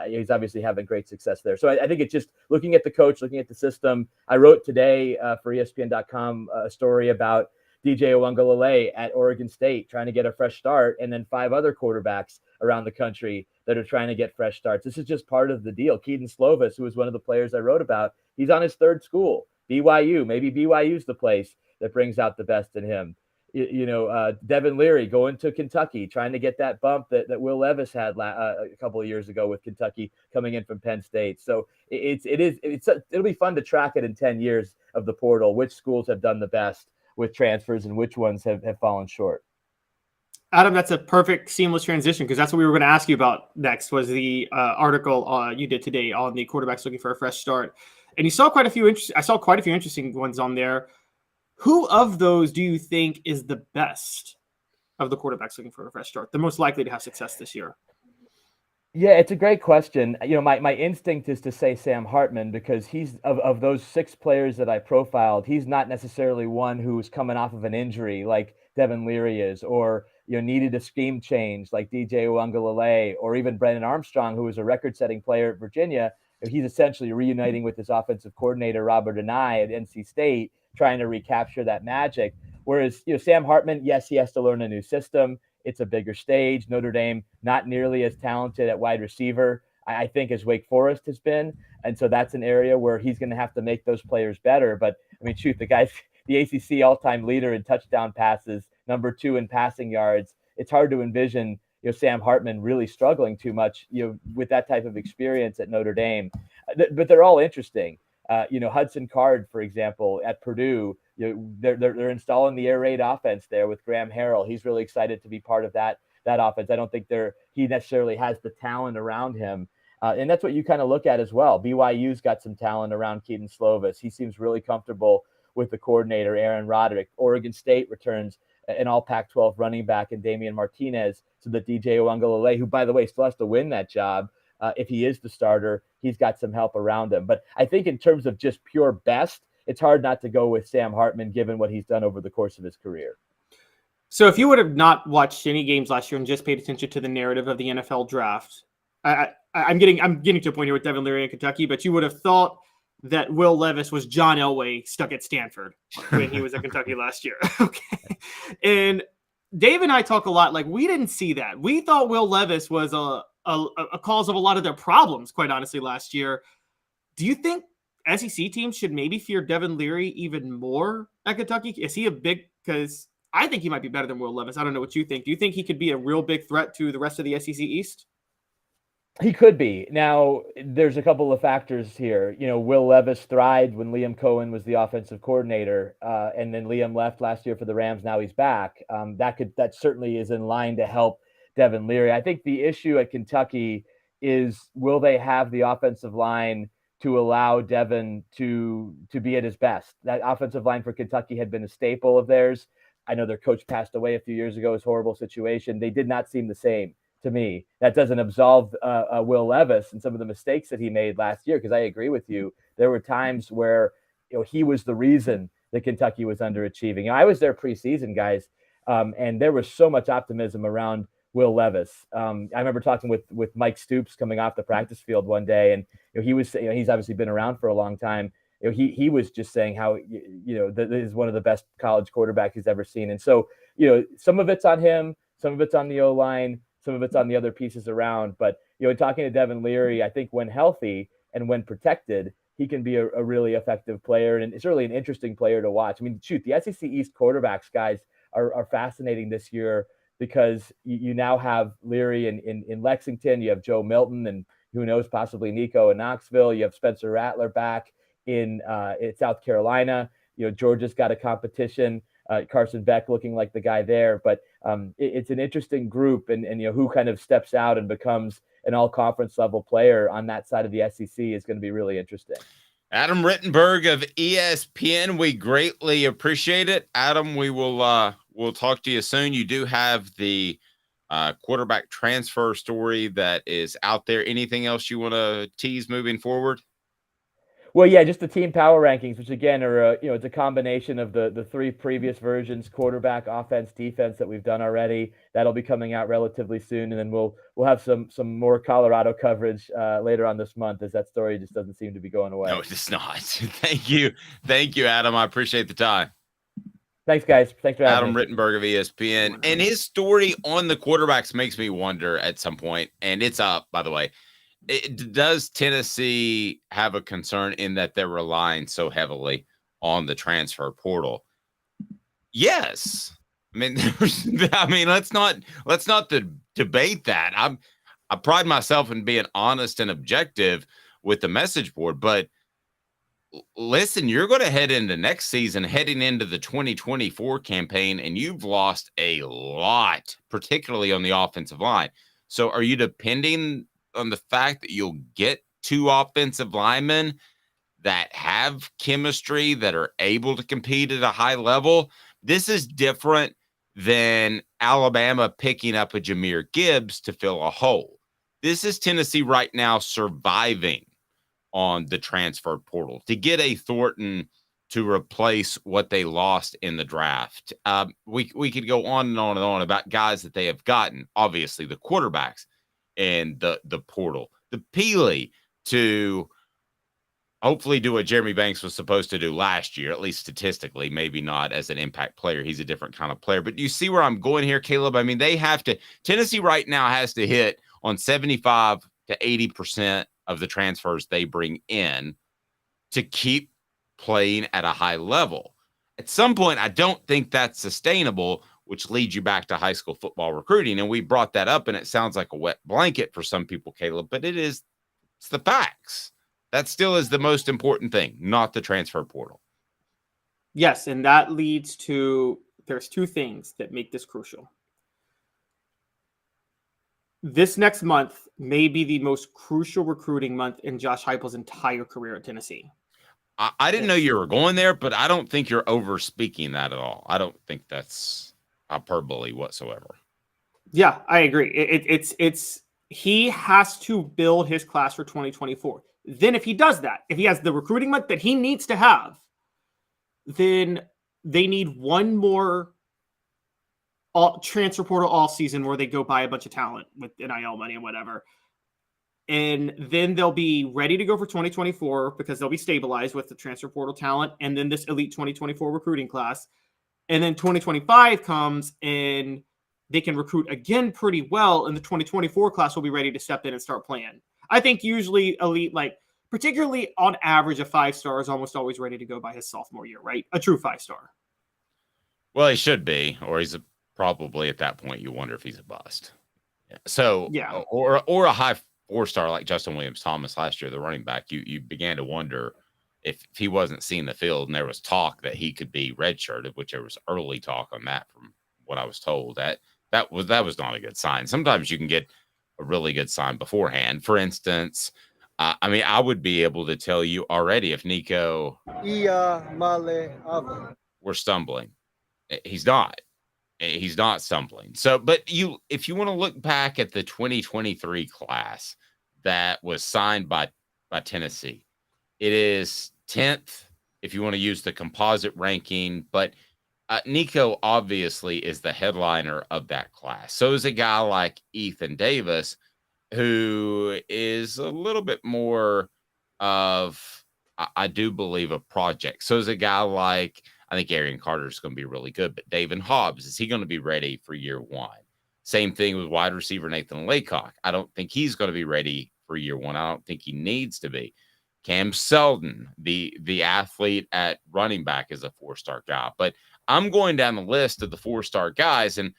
he's obviously having great success there. So I think it's just looking at the coach, looking at the system. I wrote today for ESPN.com a story about DJ Uiagalelei at Oregon State trying to get a fresh start, and then 5 other quarterbacks around the country that are trying to get fresh starts. This is just part of the deal. Keaton Slovis, who was one of the players I wrote about, he's on his 3rd school, BYU. Maybe BYU's the place that brings out the best in him. Devin Leary going to Kentucky, trying to get that bump that Will Levis had a couple of years ago with Kentucky coming in from Penn State. So it'll be fun to track it in 10 years of the portal, which schools have done the best with transfers and which ones have fallen short. Adam, that's a perfect seamless transition, because that's what we were going to ask you about next, was the article you did today on the quarterbacks looking for a fresh start. And you saw quite a few interesting ones on there. Who of those do you think is the best of the quarterbacks looking for a fresh start, the most likely to have success this year? Yeah, it's a great question. My instinct is to say Sam Hartman, because he's of those 6 players that I profiled, he's not necessarily one who's coming off of an injury like Devin Leary is, or needed a scheme change like DJ Uiagalelei, or even Brennan Armstrong, who was a record-setting player at Virginia. He's essentially reuniting with his offensive coordinator Robert Anae at NC State, trying to recapture that magic. Whereas, Sam Hartman, yes, he has to learn a new system. It's a bigger stage. Notre Dame, not nearly as talented at wide receiver, I think, as Wake Forest has been. And so that's an area where he's going to have to make those players better. But, I mean, shoot, the guy's the ACC all-time leader in touchdown passes, number 2 in passing yards. It's hard to envision, Sam Hartman really struggling too much, with that type of experience at Notre Dame. But they're all interesting. Hudson Card, for example, at Purdue, they're installing the air raid offense there with Graham Harrell. He's really excited to be part of that offense. I don't think he necessarily has the talent around him. And that's what you kind of look at as well. BYU's got some talent around Keaton Slovis. He seems really comfortable with the coordinator, Aaron Roderick. Oregon State returns an all Pac-12 running back in Damian Martinez, so that DJ Uiagalelei, who, by the way, still has to win that job, if he is the starter, he's got some help around him. But I think in terms of just pure best, it's hard not to go with Sam Hartman, given what he's done over the course of his career. So if you would have not watched any games last year and just paid attention to the narrative of the NFL draft, I'm getting to a point here with Devin Leary in Kentucky, but you would have thought that Will Levis was John Elway stuck at Stanford when he was at Kentucky last year. Okay. And Dave and I talk a lot, like, we didn't see that. We thought Will Levis was a cause of a lot of their problems, quite honestly, last year. Do you think SEC teams should maybe fear Devin Leary even more at Kentucky? Is he because I think he might be better than Will Levis. I don't know what you think. Do you think he could be a real big threat to the rest of the SEC East? He could be. Now, there's a couple of factors here. Will Levis thrived when Liam Cohen was the offensive coordinator, and then Liam left last year for the Rams. Now he's back. That certainly is in line to help Devin Leary. I think the issue at Kentucky is, will they have the offensive line to allow Devin to be at his best. That offensive line for Kentucky had been a staple of theirs. I know their coach passed away a few years ago. It was a horrible situation. They did not seem the same to me. That doesn't absolve Will Levis and some of the mistakes that he made last year, because I agree with you. There were times where he was the reason that Kentucky was underachieving. I was there preseason, guys, and there was so much optimism around Will Levis. I remember talking with Mike Stoops coming off the practice field one day, and he was, he's obviously been around for a long time. He was just saying how that is one of the best college quarterbacks he's ever seen. And so some of it's on him, some of it's on the O-line, some of it's on the other pieces around. But talking to Devin Leary, I think when healthy and when protected, he can be a really effective player, and it's really an interesting player to watch. I mean, shoot, the SEC East quarterbacks, guys, are fascinating this year, because you now have Leary in Lexington, you have Joe Milton, and who knows, possibly Nico in Knoxville. You have Spencer Rattler back in South Carolina. Georgia's got a competition. Carson Beck looking like the guy there, but it's an interesting group, and who kind of steps out and becomes an all-conference level player on that side of the SEC is going to be really interesting. Adam Rittenberg of ESPN, we greatly appreciate it. Adam, we'll talk to you soon. You do have the quarterback transfer story that is out there. Anything else you want to tease moving forward? Well, yeah, just the team power rankings, which again are it's a combination of the three previous versions: quarterback, offense, defense, that we've done already. That'll be coming out relatively soon, and then we'll have some more Colorado coverage later on this month, as that story just doesn't seem to be going away. No, it's not. Thank you, Adam. I appreciate the time. Thanks, guys. Thanks for having me. Adam Rittenberg of ESPN, and his story on the quarterbacks makes me wonder at some point, and it's up, by the way. Does Tennessee have a concern in that they're relying so heavily on the transfer portal? Yes. I mean, let's not debate that. I pride myself in being honest and objective with the message board, but listen, you're going to head into next season, heading into the 2024 campaign, and you've lost a lot, particularly on the offensive line. So are you depending on the fact that you'll get two offensive linemen that have chemistry, that are able to compete at a high level? This is different than Alabama picking up a Jahmyr Gibbs to fill a hole. This is Tennessee right now surviving on the transfer portal to get a Thornton to replace what they lost in the draft. We could go on and on and on about guys that they have gotten, obviously the quarterbacks, and the portal, the Peely to hopefully do what Jeremy Banks was supposed to do last year, at least statistically, maybe not as an impact player. He's a different kind of player. But do you see where I'm going here, Caleb? I mean, Tennessee right now has to hit on 75 to 80% of the transfers they bring in to keep playing at a high level. At some point, I don't think that's sustainable, which leads you back to high school football recruiting. And we brought that up, and it sounds like a wet blanket for some people, Caleb, but it's the facts. That still is the most important thing, not the transfer portal. Yes, and that leads to, there's two things that make this crucial. This next month may be the most crucial recruiting month in Josh Heupel's entire career at Tennessee. I didn't know you were going there, but I don't think you're over speaking that at all. I don't think that's hyperbole whatsoever. Yeah, I agree. It's he has to build his class for 2024. Then if he does that, if he has the recruiting month that he needs to have, then they need one more transfer portal all season where they go buy a bunch of talent with NIL money and whatever. And then they'll be ready to go for 2024 because they'll be stabilized with the transfer portal talent and then this elite 2024 recruiting class. And then 2025 comes and they can recruit again pretty well. And the 2024 class will be ready to step in and start playing. I think usually elite, like particularly on average, a 5-star is almost always ready to go by his sophomore year, right? A true 5-star. Well, he should be, or he's probably at that point, you wonder if he's a bust. So, yeah, or a high 4-star like Justin Williams-Thomas last year, the running back, you began to wonder if he wasn't seeing the field, and there was talk that he could be redshirted, which there was early talk on that from what I was told. That was not a good sign. Sometimes you can get a really good sign beforehand. For instance, I mean, I would be able to tell you already if Nico were stumbling. He's not. He's not stumbling. So, but if you want to look back at the 2023 class that was signed by Tennessee, it is 10th if you want to use the composite ranking, but Nico obviously is the headliner of that class. So is a guy like Ethan Davis, who is a little bit more of, I do believe, a project. So is a guy like, I think Arian Carter is going to be really good, but David Hobbs, is he going to be ready for year one? Same thing with wide receiver Nathan Laycock. I don't think he's going to be ready for year one. I don't think he needs to be. Cam Selden, the athlete at running back, is a 4-star guy. But I'm going down the list of the 4-star guys, and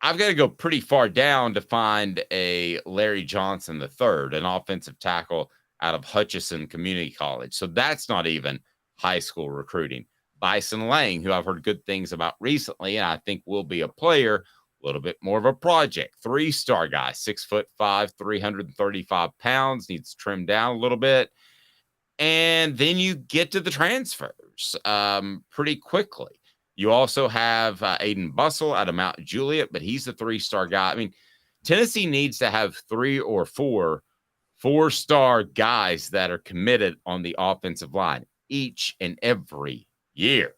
I've got to go pretty far down to find a Larry Johnson III, an offensive tackle out of Hutchinson Community College. So that's not even high school recruiting. Bison Lang, who I've heard good things about recently, and I think will be a player, a little bit more of a project. 3-star guy, 6'5", 335 pounds, needs to trim down a little bit. And then you get to the transfers pretty quickly. You also have Aiden Bussell out of Mount Juliet, but he's a 3-star guy. I mean, Tennessee needs to have 3 or 4 4-star guys that are committed on the offensive line each and every year.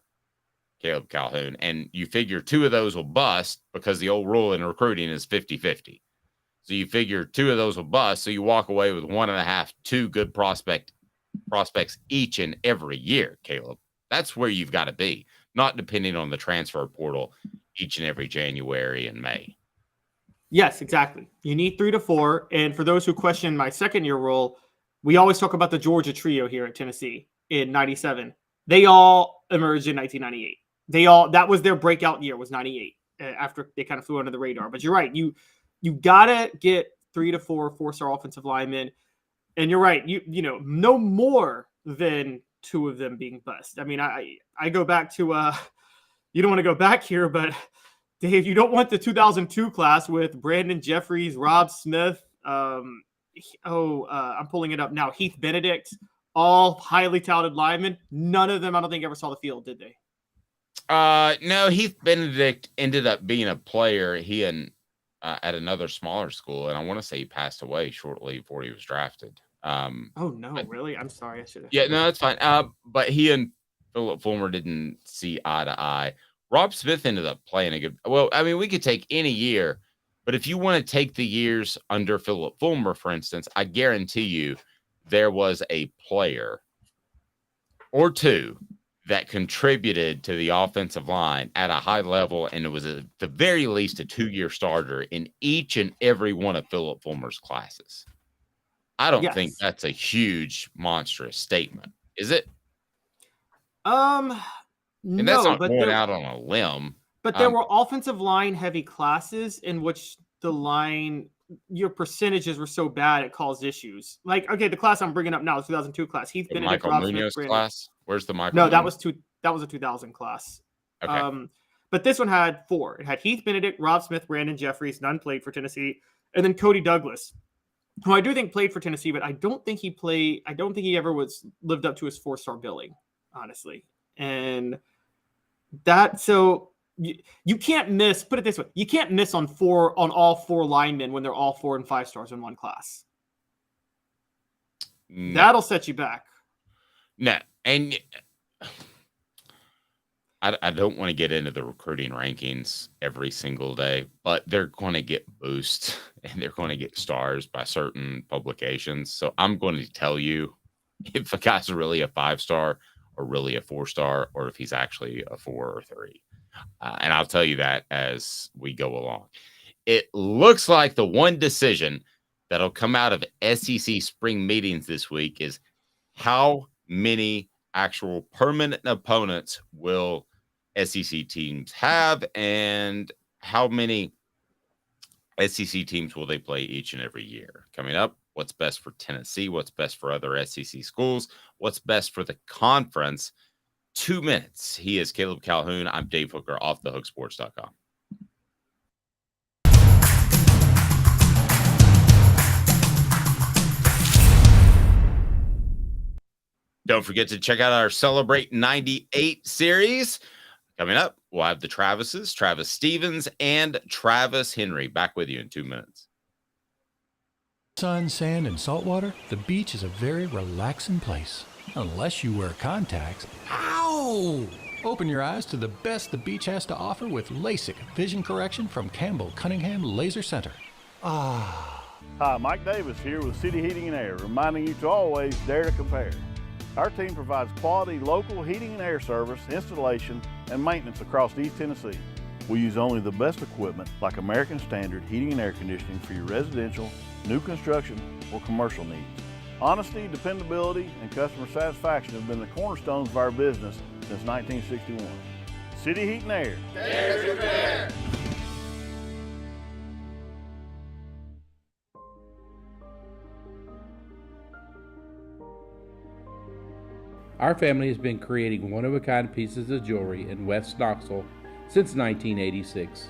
Caleb Calhoun. And you figure 2 of those will bust because the old rule in recruiting is 50-50. So you figure 2 of those will bust. So you walk away with 1.5, 2 good prospects each and every year, Caleb. That's where you've got to be, not depending on the transfer portal each and every January and May. Yes, exactly. You need 3 to 4. And for those who question my second-year rule, we always talk about the Georgia trio here at Tennessee in 97. They all emerged in 1998. That was their breakout year, was 98, after they kind of flew under the radar. But you're right. You got to get 3 to 4 4-star offensive linemen. And you're right. You know, no more than 2 of them being bust. I mean, I go back to you don't want to go back here, but Dave, you don't want the 2002 class with Brandon Jeffries, Rob Smith. I'm pulling it up now. Heath Benedict, all highly touted linemen. None of them, I don't think, ever saw the field, did they? No, Heath Benedict ended up being a player. He at another smaller school, and I want to say he passed away shortly before he was drafted. Really? I'm sorry. I should have. Yeah, no, that's fine. But he and Philip Fulmer didn't see eye to eye. Rob Smith ended up playing a good. Well, I mean, we could take any year, but if you want to take the years under Philip Fulmer, for instance, I guarantee you there was a player or 2 that contributed to the offensive line at a high level, and it was at the very least a 2-year starter in each and every one of Philip Fulmer's classes. I don't think that's a huge, monstrous statement, is it? And that's not going out on a limb. But there were offensive line heavy classes in which your percentages were so bad it caused issues. Like, okay, the class I'm bringing up now, the 2002 class. Heath Benedict, Michael Munoz class. Where's the Michael? No, that was a 2000 class. Okay. But this one had 4. It had Heath Benedict, Rob Smith, Brandon Jeffries. None played for Tennessee, and then Cody Douglas, who I do think played for Tennessee, but I don't think he ever lived up to his 4-star billing, honestly. And you can't miss. Put it this way: you can't miss on all 4 linemen when they're all 4 and 5 stars in one class. No. That'll set you back. No, and I don't want to get into the recruiting rankings every single day, but they're going to get boosts and they're going to get stars by certain publications. So I'm going to tell you if a guy's really a 5-star or really a 4-star, or if he's actually a 4 or 3. And I'll tell you that as we go along. It looks like the one decision that'll come out of SEC spring meetings this week is how many actual permanent opponents will SEC teams have, and how many SEC teams will they play each and every year. Coming up, what's best for Tennessee, what's best for other SEC schools, what's best for the conference. 2 minutes. He is Caleb Calhoun. I'm Dave Hooker, offthehooksports.com. Don't forget to check out our Celebrate 98 series. Coming up, we'll have the Travises, Travis Stevens, and Travis Henry. Back with you in 2 minutes. Sun, sand, and salt water, the beach is a very relaxing place. Unless you wear contacts. Ow! Open your eyes to the best the beach has to offer with LASIK vision correction from Campbell Cunningham Laser Center. Ah. Hi, Mike Davis here with City Heating and Air, reminding you to always dare to compare. Our team provides quality local heating and air service, installation, and maintenance across East Tennessee. We use only the best equipment like American Standard heating and air conditioning for your residential, new construction, or commercial needs. Honesty, dependability, and customer satisfaction have been the cornerstones of our business since 1961. City Heat and Air. Dare to compare. Our family has been creating one-of-a-kind pieces of jewelry in West Knoxville since 1986.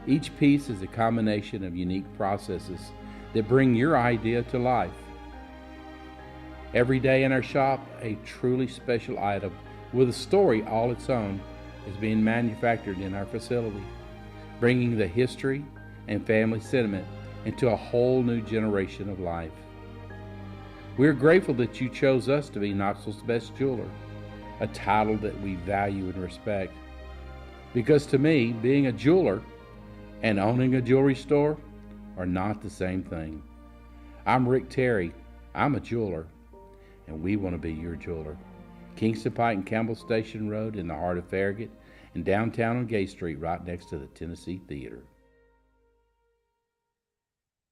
Each piece is a combination of unique processes that bring your idea to life. Every day in our shop, a truly special item with a story all its own is being manufactured in our facility, bringing the history and family sentiment into a whole new generation of life. We're grateful that you chose us to be Knoxville's best jeweler, a title that we value and respect. Because to me, being a jeweler and owning a jewelry store are not the same thing. I'm Rick Terry. I'm a jeweler, and we want to be your jeweler. Kingston Pike and Campbell Station Road in the heart of Farragut, and downtown on Gay Street right next to the Tennessee Theater.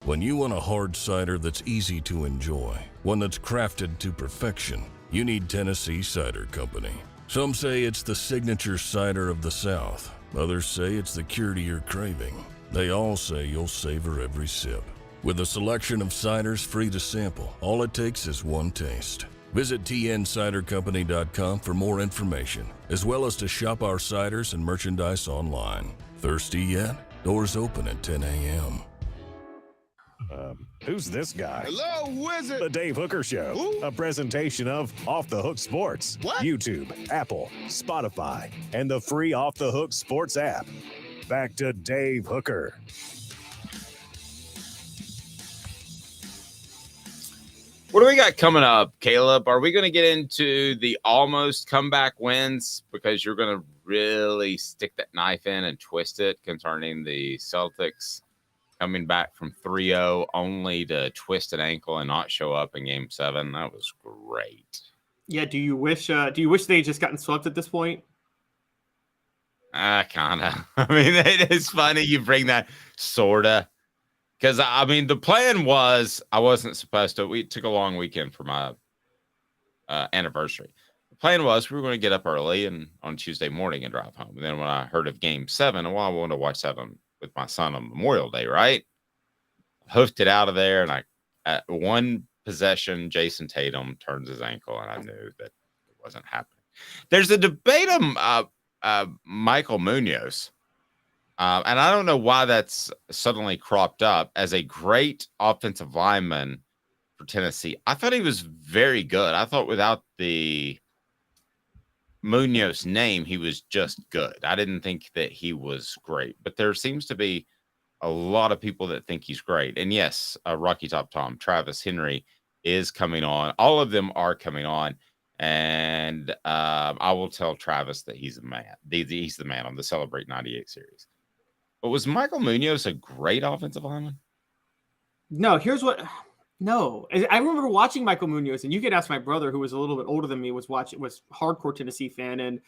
When you want a hard cider that's easy to enjoy, one that's crafted to perfection, you need Tennessee Cider Company. Some say it's the signature cider of the South. Others say it's the cure to your craving. They all say you'll savor every sip. With a selection of ciders free to sample, all it takes is one taste. Visit tncidercompany.com for more information, as well as to shop our ciders and merchandise online. Thirsty yet? Doors open at 10 a.m. Who's this guy? Hello, wizard. The Dave Hooker Show, a presentation of Off the Hook Sports. What? YouTube, Apple, Spotify, and the free Off the Hook Sports app. Back to Dave Hooker. What do we got coming up, Caleb? Are we going to get into the almost comeback wins because you're going to really stick that knife in and twist it concerning the Celtics coming back from 3-0 only to twist an ankle and not show up in Game 7? That was great. Yeah, do you wish they had just gotten swept at this point? Kind of. I mean, it is funny you bring that sorta. Because, I mean, the plan was I wasn't supposed to. We took a long weekend for my anniversary. The plan was we were going to get up early and on Tuesday morning and drive home. And then when I heard of Game 7, well, I wanted to watch 7 with my son on Memorial Day, right? Hoofed it out of there, and at one possession, Jason Tatum turns his ankle, and I knew that it wasn't happening. There's a debate on Michael Munoz. And I don't know why that's suddenly cropped up as a great offensive lineman for Tennessee. I thought he was very good. I thought without the Munoz name, he was just good. I didn't think that he was great, but there seems to be a lot of people that think he's great. And yes, Rocky Top Tom, Travis Henry is coming on. All of them are coming on. And I will tell Travis that he's the man. He's the man on the Celebrate 98 series. But was Michael Munoz a great offensive lineman? No, No, I remember watching Michael Munoz, and you could ask my brother, who was a little bit older than me, was hardcore Tennessee fan, and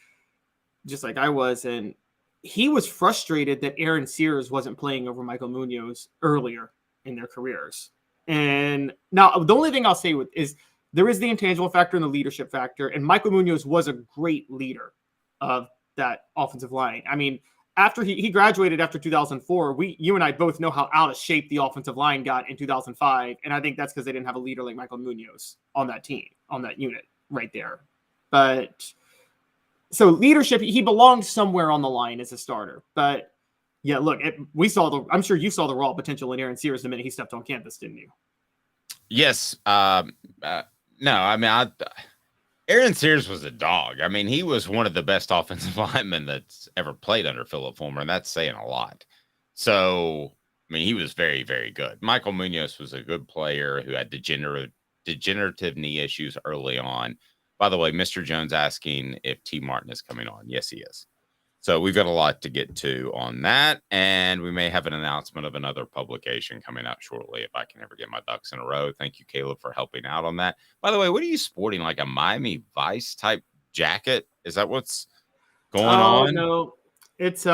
just like I was, and he was frustrated that Aaron Sears wasn't playing over Michael Munoz earlier in their careers. And now the only thing I'll say is there is the intangible factor and the leadership factor, and Michael Munoz was a great leader of that offensive line. I mean, after he graduated after 2004, you and I both know how out of shape the offensive line got in 2005. And I think that's because they didn't have a leader like Michael Munoz on that team, on that unit right there. But so leadership, he belongs somewhere on the line as a starter. But yeah, look, I'm sure you saw the raw potential in Aaron Sears the minute he stepped on campus, didn't you? Yes. No, I mean, Aaron Sears was a dog. I mean, he was one of the best offensive linemen that's ever played under Philip Fulmer, and that's saying a lot. So, I mean, he was very, very good. Michael Munoz was a good player who had degenerative knee issues early on. By the way, Mr. Jones asking if T. Martin is coming on. Yes, he is. So we've got a lot to get to on that, and we may have an announcement of another publication coming out shortly if I can ever get my ducks in a row. Thank you, Caleb, for helping out on that. By the way, what are you sporting? Like a Miami Vice type jacket? Is that what's going on? No, it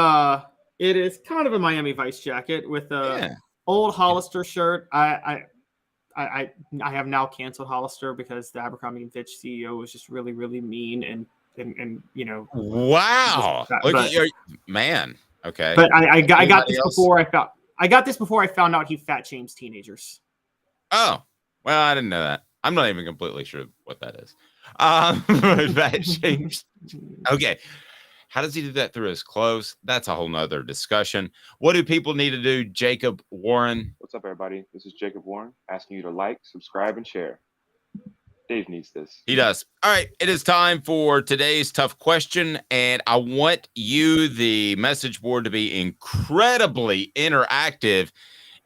is kind of a Miami Vice jacket with a old Hollister shirt. I have now canceled Hollister because the Abercrombie & Fitch CEO was just really, really mean and you know. Wow. Look at your man. Okay. But I got this before I found out he fat shames teenagers. Oh, well, I didn't know that. I'm not even completely sure what that is. Fat shames. Okay. How does he do that through his clothes? That's a whole nother discussion. What do people need to do? Jacob Warren. What's up, everybody? This is Jacob Warren asking you to like, subscribe, and share. Dave needs this. He does. All right. It is time for today's tough question. And I want you, the message board, to be incredibly interactive.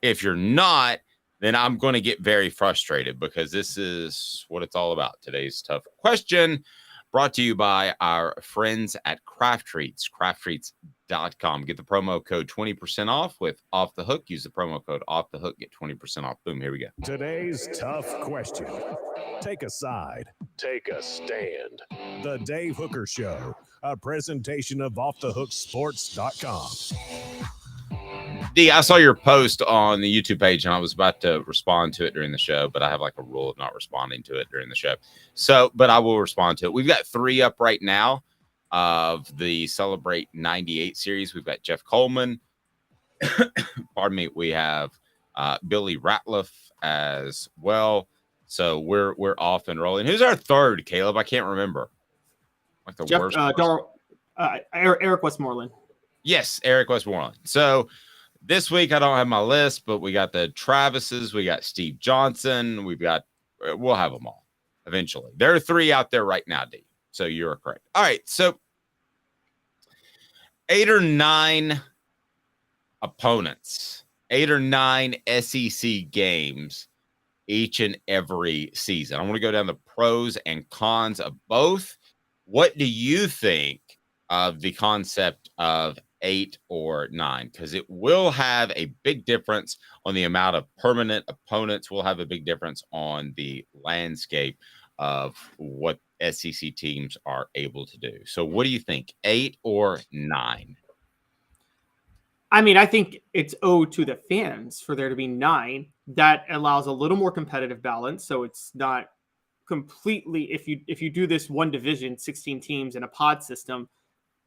If you're not, then I'm going to get very frustrated because this is what it's all about. Today's tough question brought to you by our friends at Craft Treats, crafttreats.com. Get the promo code 20% off with Off the Hook. Use the promo code Off the Hook. Get 20% off. Boom. Here we go. Today's tough question. Take a side. Take a stand. The Dave Hooker Show, a presentation of offthehooksports.com. D, I saw your post on the YouTube page, and I was about to respond to it during the show, but I have like a rule of not responding to it during the show. So, but I will respond to it. We've got 3 up right now of the Celebrate 98 series. We've got Jeff Coleman. Pardon me. We have Billy Ratliff as well. So we're off and rolling. Who's our third, Caleb? I can't remember. Like the worst. Eric Westmoreland. Yes, Eric Westmoreland. So this week I don't have my list, but we got the Travises, we got Steve Johnson, we'll have them all eventually. There are 3 out there right now, D. So you're correct. All right, so 8 or 9 opponents, 8 or 9 SEC games each and every season. I want to go down the pros and cons of both. What do you think of the concept of 8 or 9? Because it will have a big difference on the amount of permanent opponents. Will have a big difference on the landscape of what SEC teams are able to do. So what do you think, 8 or 9? I mean, I think it's owed to the fans for there to be 9. That allows a little more competitive balance. So it's not completely, if you do this one division, 16 teams in a pod system,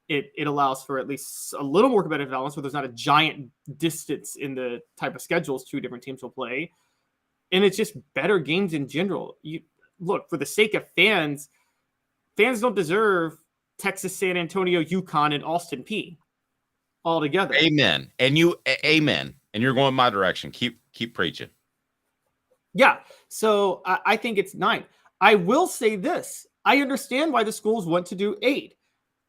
it allows for at least a little more competitive balance where there's not a giant distance in the type of schedules 2 different teams will play. And it's just better games in general. You look, for the sake of fans don't deserve Texas, San Antonio, UConn, and Austin P all together. Amen. Amen. And you're going my direction. Keep preaching. Yeah. So I think it's 9. I will say this. I understand why the schools want to do 8.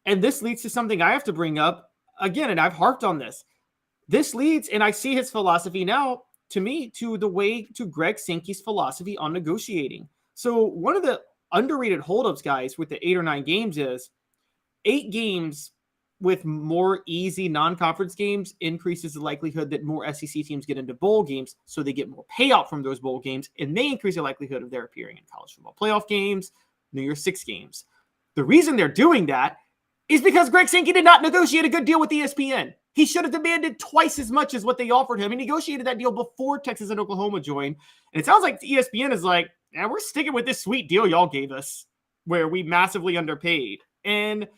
And this leads to something I have to bring up again, and I've harped on this. This leads, and I see his philosophy now, to me, to Greg Sankey's philosophy on negotiating. So one of the underrated holdups, guys, with the 8 or 9 games is 8 games with more easy non-conference games increases the likelihood that more SEC teams get into bowl games, so they get more payout from those bowl games, and they increase the likelihood of their appearing in college football playoff games, New Year's 6 games. The reason they're doing that is because Greg Sankey did not negotiate a good deal with ESPN. He should have demanded twice as much as what they offered him. He negotiated that deal before Texas and Oklahoma joined. And it sounds like ESPN is like, yeah, we're sticking with this sweet deal y'all gave us where we massively underpaid. And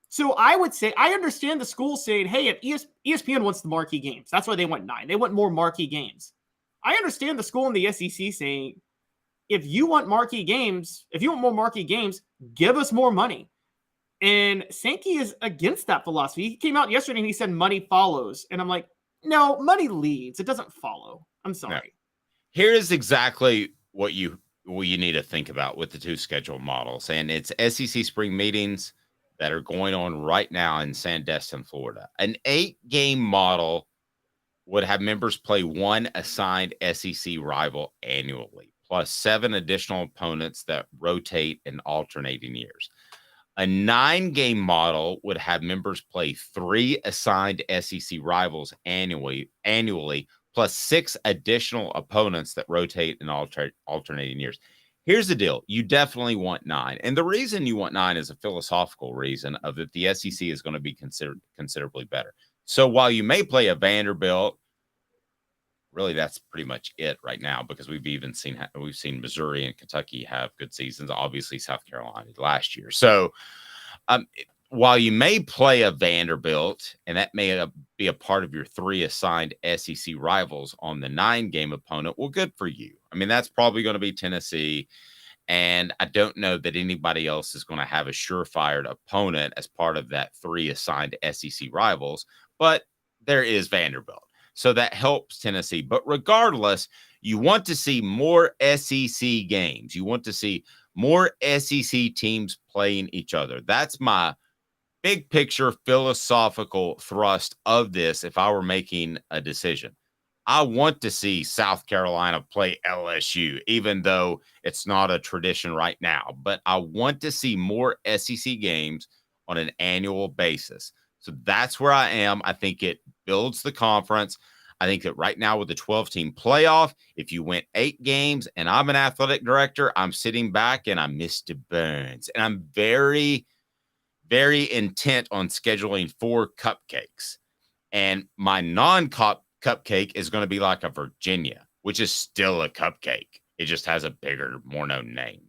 so I would say, I understand the school saying, hey, if ESPN wants the marquee games, that's why they want 9. They want more marquee games. I understand the school in the SEC saying, if you want marquee games, if you want more marquee games, give us more money. And Sankey is against that philosophy. He came out yesterday and he said money follows. And I'm like, no, money leads. It doesn't follow. I'm sorry. No. Here is exactly what you you need to think about with the two schedule models. And it's SEC spring meetings that are going on right now in Sandestin, Florida. An 8-game model would have members play one assigned SEC rival annually, plus 7 additional opponents that rotate in alternating years. A 9-game model would have members play 3 assigned SEC rivals annually, plus 6 additional opponents that rotate in alternating years. Here's the deal. You definitely want 9. And the reason you want 9 is a philosophical reason of that the SEC is going to be considerably better. So while you may play a Vanderbilt, really that's pretty much it right now, because we've seen Missouri and Kentucky have good seasons. Obviously South Carolina last year. So while you may play a Vanderbilt, and that may be a part of your 3 assigned SEC rivals on the 9-game opponent, well, good for you. I mean, that's probably going to be Tennessee. And I don't know that anybody else is going to have a surefire opponent as part of that 3 assigned SEC rivals, but there is Vanderbilt. So that helps Tennessee. But regardless, you want to see more SEC games. You want to see more SEC teams playing each other. That's my big picture philosophical thrust of this if I were making a decision. I want to see South Carolina play LSU, even though it's not a tradition right now. But I want to see more SEC games on an annual basis. So that's where I am. I think it builds the conference. I think that right now with the 12-team playoff, if you went 8 games and I'm an athletic director, I'm sitting back and I'm Mr. Burns. And I'm very, very intent on scheduling 4 cupcakes. And my non-cup cupcake is going to be like a Virginia, which is still a cupcake. It just has a bigger, more known name.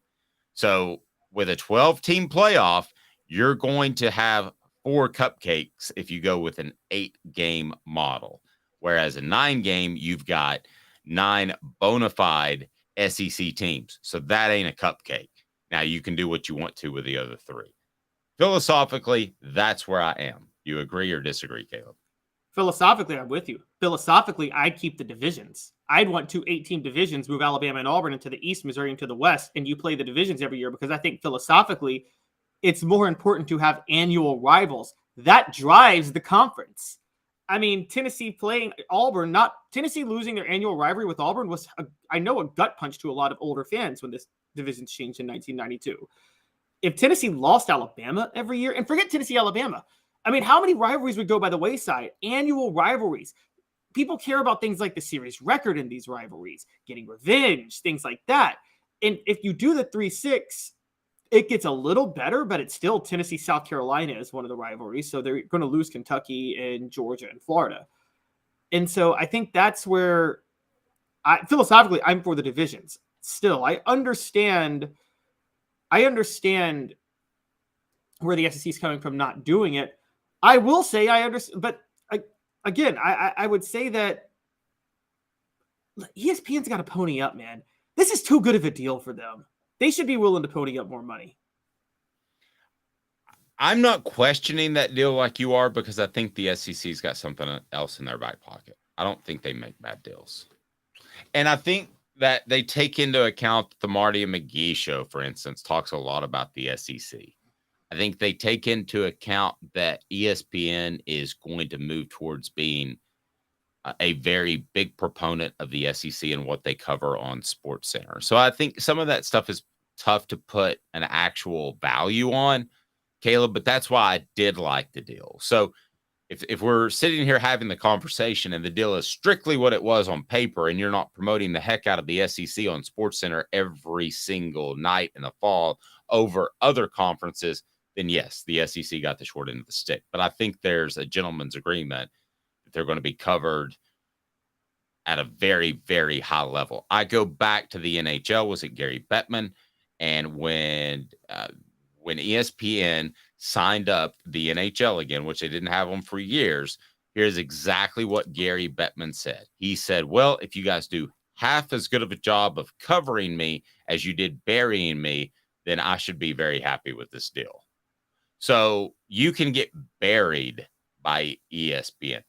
So with a 12-team playoff, you're going to have 4 cupcakes if you go with an 8-game model. Whereas a 9-game, you've got 9 bona fide SEC teams. So that ain't a cupcake. Now you can do what you want to with the other 3. Philosophically, that's where I am. You agree or disagree, Caleb? Philosophically, I'm with you. Philosophically, I'd keep the divisions. I'd want 2 8-team divisions, move Alabama and Auburn into the East, Missouri into the West, and you play the divisions every year, because I think philosophically, it's more important to have annual rivals. That drives the conference. I mean, Tennessee playing Auburn, Tennessee losing their annual rivalry with Auburn was, a gut punch to a lot of older fans when this division changed in 1992. If Tennessee lost Alabama every year, and forget Tennessee, Alabama, I mean, how many rivalries would go by the wayside? Annual rivalries. People care about things like the series record in these rivalries, getting revenge, things like that. And if you do the 3-6, it gets a little better, but it's still Tennessee, South Carolina is one of the rivalries. So they're going to lose Kentucky and Georgia and Florida. And so I think that's where philosophically, I'm for the divisions. Still, I understand where the SEC is coming from not doing it. I will say I understand, but I would say that ESPN's got to pony up, man. This is too good of a deal for them. They should be willing to pony up more money. I'm not questioning that deal like you are, because I think the SEC's got something else in their back pocket. I don't think they make bad deals. And I think that they take into account the Marty and McGee show, for instance, talks a lot about the SEC. I think they take into account that ESPN is going to move towards being a very big proponent of the SEC and what they cover on SportsCenter. So I think some of that stuff is tough to put an actual value on, Caleb, but that's why I did like the deal. So if we're sitting here having the conversation and the deal is strictly what it was on paper, and you're not promoting the heck out of the SEC on SportsCenter every single night in the fall over other conferences, then yes, the SEC got the short end of the stick. But I think there's a gentleman's agreement that they're going to be covered at a very, very high level. I go back to the NHL. Was it Gary Bettman? And when ESPN signed up the NHL again, which they didn't have them for years, here's exactly what Gary Bettman said. He said, well, if you guys do half as good of a job of covering me as you did burying me, then I should be very happy with this deal. So you can get buried by ESPN.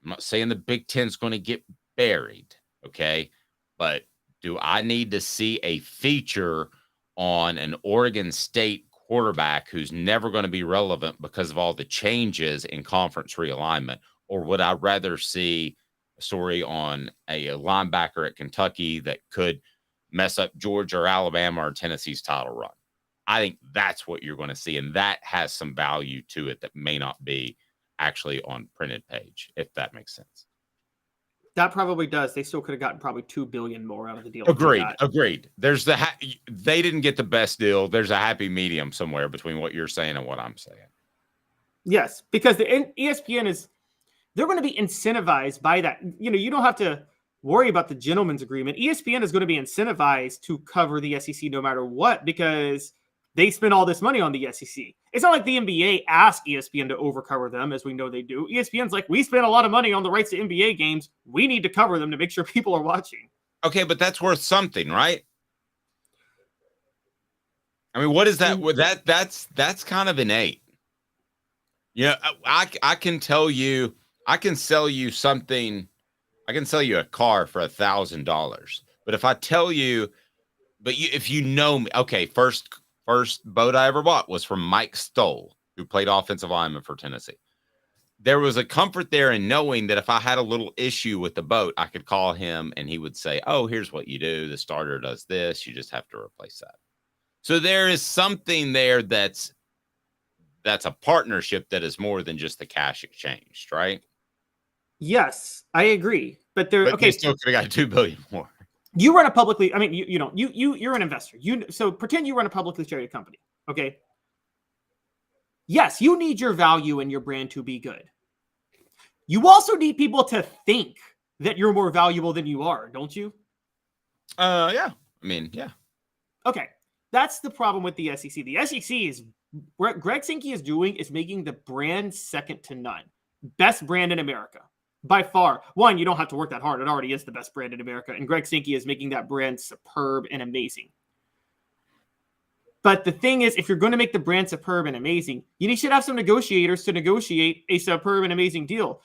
I'm not saying the Big Ten's going to get buried, okay? But Do I need to see a feature on an Oregon State quarterback who's never going to be relevant because of all the changes in conference realignment? Or would I rather see a story on a linebacker at Kentucky that could mess up Georgia or Alabama or Tennessee's title run? I think that's what you're going to see, and that has some value to it that may not be actually on printed page, if that makes sense. That probably does. They still could have gotten probably $2 billion more out of the deal. Agreed. There's they didn't get the best deal. There's a happy medium somewhere between what you're saying and what I'm saying. Yes, because the ESPN they're going to be incentivized by that. You don't have to worry about the gentleman's agreement. ESPN is going to be incentivized to cover the SEC no matter what, because they spend all this money on the SEC. It's not like the NBA asked ESPN to overcover them, as we know they do. ESPN's like, we spent a lot of money on the rights to NBA games. We need to cover them to make sure people are watching. Okay, but that's worth something, right? I mean, what is that? That's kind of innate. I can tell you, I can sell you something. I can sell you a car for $1,000. But if I tell you, if you know me, okay, first boat I ever bought was from Mike Stoll, who played offensive lineman for Tennessee. There was a comfort there in knowing that if I had a little issue with the boat, I could call him and he would say, oh, here's what you do. The starter does this. You just have to replace that. So there is something there that's a partnership that is more than just the cash exchanged, right? Yes, I agree. But they still could have got $2 billion more. You run a publicly, I mean, you're an investor. So pretend you run a publicly traded company. Okay. Yes, you need your value and your brand to be good. You also need people to think that you're more valuable than you are, don't you? Yeah. I mean, yeah. Okay. That's the problem with the SEC. The SEC is what Greg Sankey is doing is making the brand second to none. Best brand in America. By far. One, you don't have to work that hard. It already is the best brand in America. And Greg Sankey is making that brand superb and amazing. But the thing is, if you're going to make the brand superb and amazing, you should have some negotiators to negotiate a superb and amazing deal.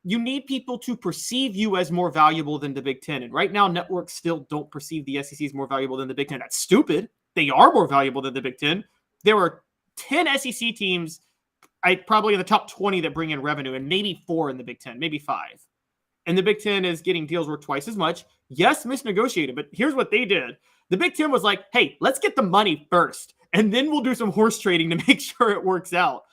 You need people to perceive you as more valuable than the Big Ten. And right now, networks still don't perceive the SEC as more valuable than the Big Ten. That's stupid. They are more valuable than the Big Ten. There are 10 SEC teams probably in the top 20 that bring in revenue, and maybe 4 in the Big Ten, maybe 5. And the Big Ten is getting deals worth twice as much. Yes, misnegotiated, but here's what they did. The Big Ten was like, hey, let's get the money first, and then we'll do some horse trading to make sure it works out.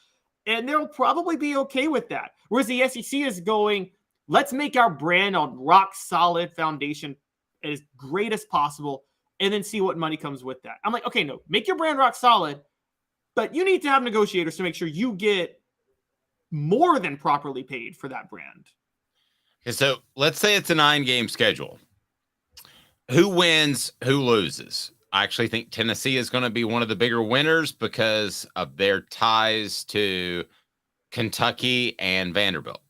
And they'll probably be okay with that. Whereas the SEC is going, let's make our brand on rock solid foundation as great as possible, and then see what money comes with that. I'm like, okay, no, make your brand rock solid, but you need to have negotiators to make sure you get more than properly paid for that brand. Okay, so let's say it's a 9-game schedule. Who wins, who loses? I actually think Tennessee is going to be one of the bigger winners because of their ties to Kentucky and Vanderbilt.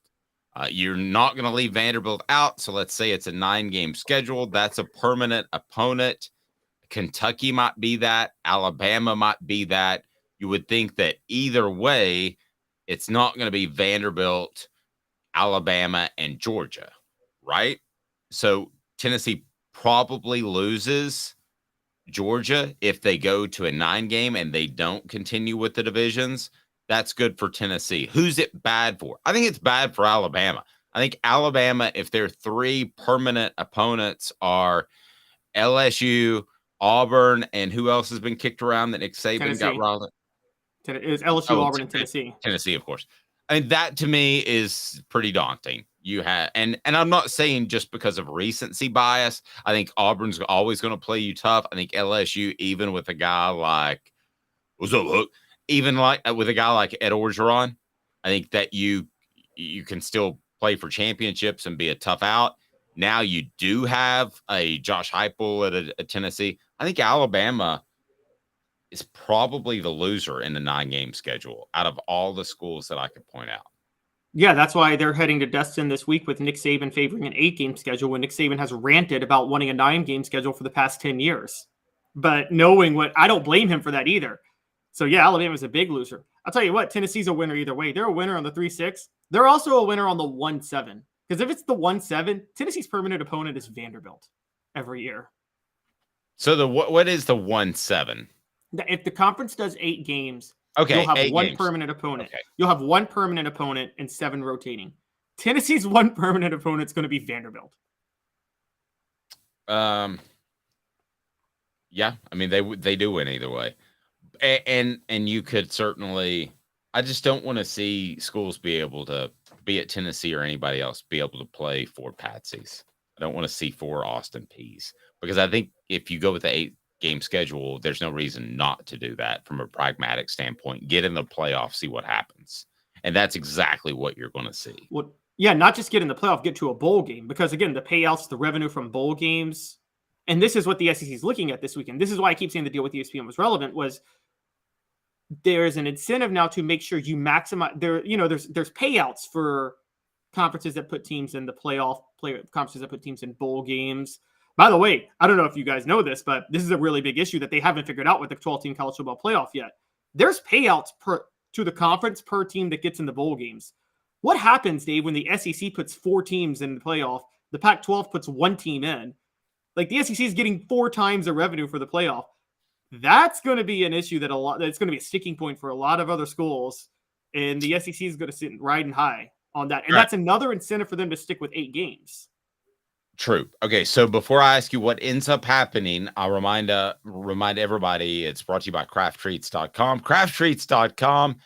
You're not going to leave Vanderbilt out, so let's say it's a 9-game schedule. That's a permanent opponent. Kentucky might be that. Alabama might be that. You would think that either way, it's not going to be Vanderbilt, Alabama, and Georgia, right? So Tennessee probably loses Georgia if they go to a 9-game and they don't continue with the divisions. That's good for Tennessee. Who's it bad for? I think it's bad for Alabama. I think Alabama, if their 3 permanent opponents are LSU, Auburn, and who else has been kicked around that Nick Saban got riled up? It was LSU, Auburn, and Tennessee. Tennessee, of course. I mean, that to me is pretty daunting. You have, and I'm not saying just because of recency bias. I think Auburn's always going to play you tough. I think LSU, even with a guy like, what's up, Hook? Even like with a guy like Ed Orgeron, I think that you can still play for championships and be a tough out. Now you do have a Josh Heupel at a Tennessee. I think Alabama is probably the loser in the 9-game schedule out of all the schools that I could point out. Yeah, that's why they're heading to Destin this week with Nick Saban favoring an 8-game schedule when Nick Saban has ranted about wanting a 9-game schedule for the past 10 years. But knowing what, I don't blame him for that either. So yeah, Alabama's a big loser. I'll tell you what, Tennessee's a winner either way. They're a winner on the 3-6. They're also a winner on the 1-7. Because if it's the 1-7, Tennessee's permanent opponent is Vanderbilt. every year. So what is the 1-7? If the conference does 8 games, Okay, you'll have 8 one games. permanent opponent. Okay. You'll have one permanent opponent and 7 rotating. Tennessee's one permanent opponent is going to be Vanderbilt. Yeah, I mean they do win either way, and you could certainly. I just don't want to see schools be able to be at Tennessee or anybody else be able to play 4 Patsies. I don't want to see 4 Austin Peays because I think if you go with the 8-game schedule, there's no reason not to do that from a pragmatic standpoint. Get in the playoff, see what happens, and that's exactly what you're going to see. Well, yeah, not just get in the playoff, get to a bowl game because again, the payouts, the revenue from bowl games. And this is what the SEC is looking at this weekend. This is why I keep saying the deal with ESPN was relevant. Was there's an incentive now to make sure you maximize there. You know, there's payouts for conferences that put teams in the playoff, conferences that put teams in bowl games. By the way, I don't know if you guys know this, but this is a really big issue that they haven't figured out with the 12-team college football playoff yet. There's payouts to the conference per team that gets in the bowl games. What happens, Dave, when the SEC puts 4 teams in the playoff? The Pac-12 puts 1 team in. Like the SEC is getting 4 times the revenue for the playoff. That's going to be an issue that's going to be a sticking point for a lot of other schools. And the SEC is going to sit riding high on that. And that's another incentive for them to stick with 8 games. True. Okay. So before I ask you what ends up happening, I'll remind everybody it's brought to you by crafttreats.com. Crafttreats.com,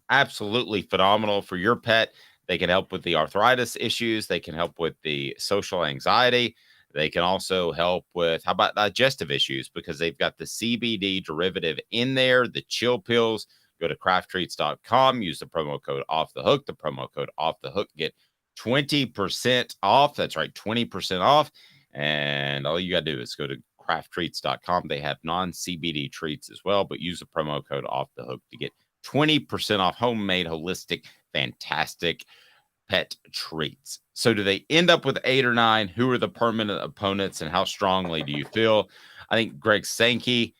absolutely phenomenal for your pet. They can help with the arthritis issues. They can help with the social anxiety. They can also help with, how about digestive issues? Because they've got the CBD derivative in there, the chill pills. Go to crafttreats.com, use the promo code Off the Hook. The promo code Off the Hook, get 20% off. That's right, 20% off. And all you got to do is go to crafttreats.com. They have non-CBD treats as well, but use the promo code Off the Hook to get 20% off homemade, holistic, fantastic pet treats. So do they end up with 8 or 9? Who are the permanent opponents and how strongly do you feel? I think Greg Sankey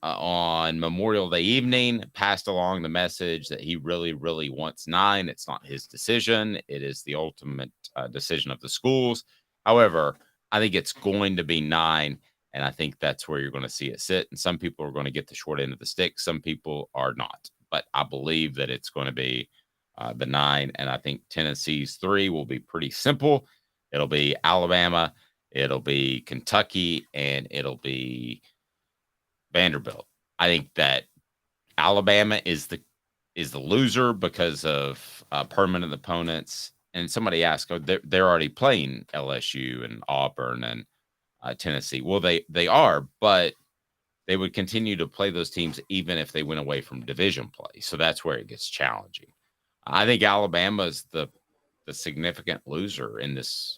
on Memorial Day evening passed along the message that he really, really wants 9. It's not his decision. It is the ultimate decision of the schools. However, I think it's going to be 9, and I think that's where you're going to see it sit. And some people are going to get the short end of the stick. Some people are not. But I believe that it's going to be the 9, and I think Tennessee's 3 will be pretty simple. It'll be Alabama, it'll be Kentucky, and it'll be Vanderbilt. I think that Alabama is the loser because of permanent opponents. And somebody asked, they're already playing LSU and Auburn and Tennessee. Well, they are, but they would continue to play those teams even if they went away from division play. So that's where it gets challenging. I think Alabama is the significant loser in this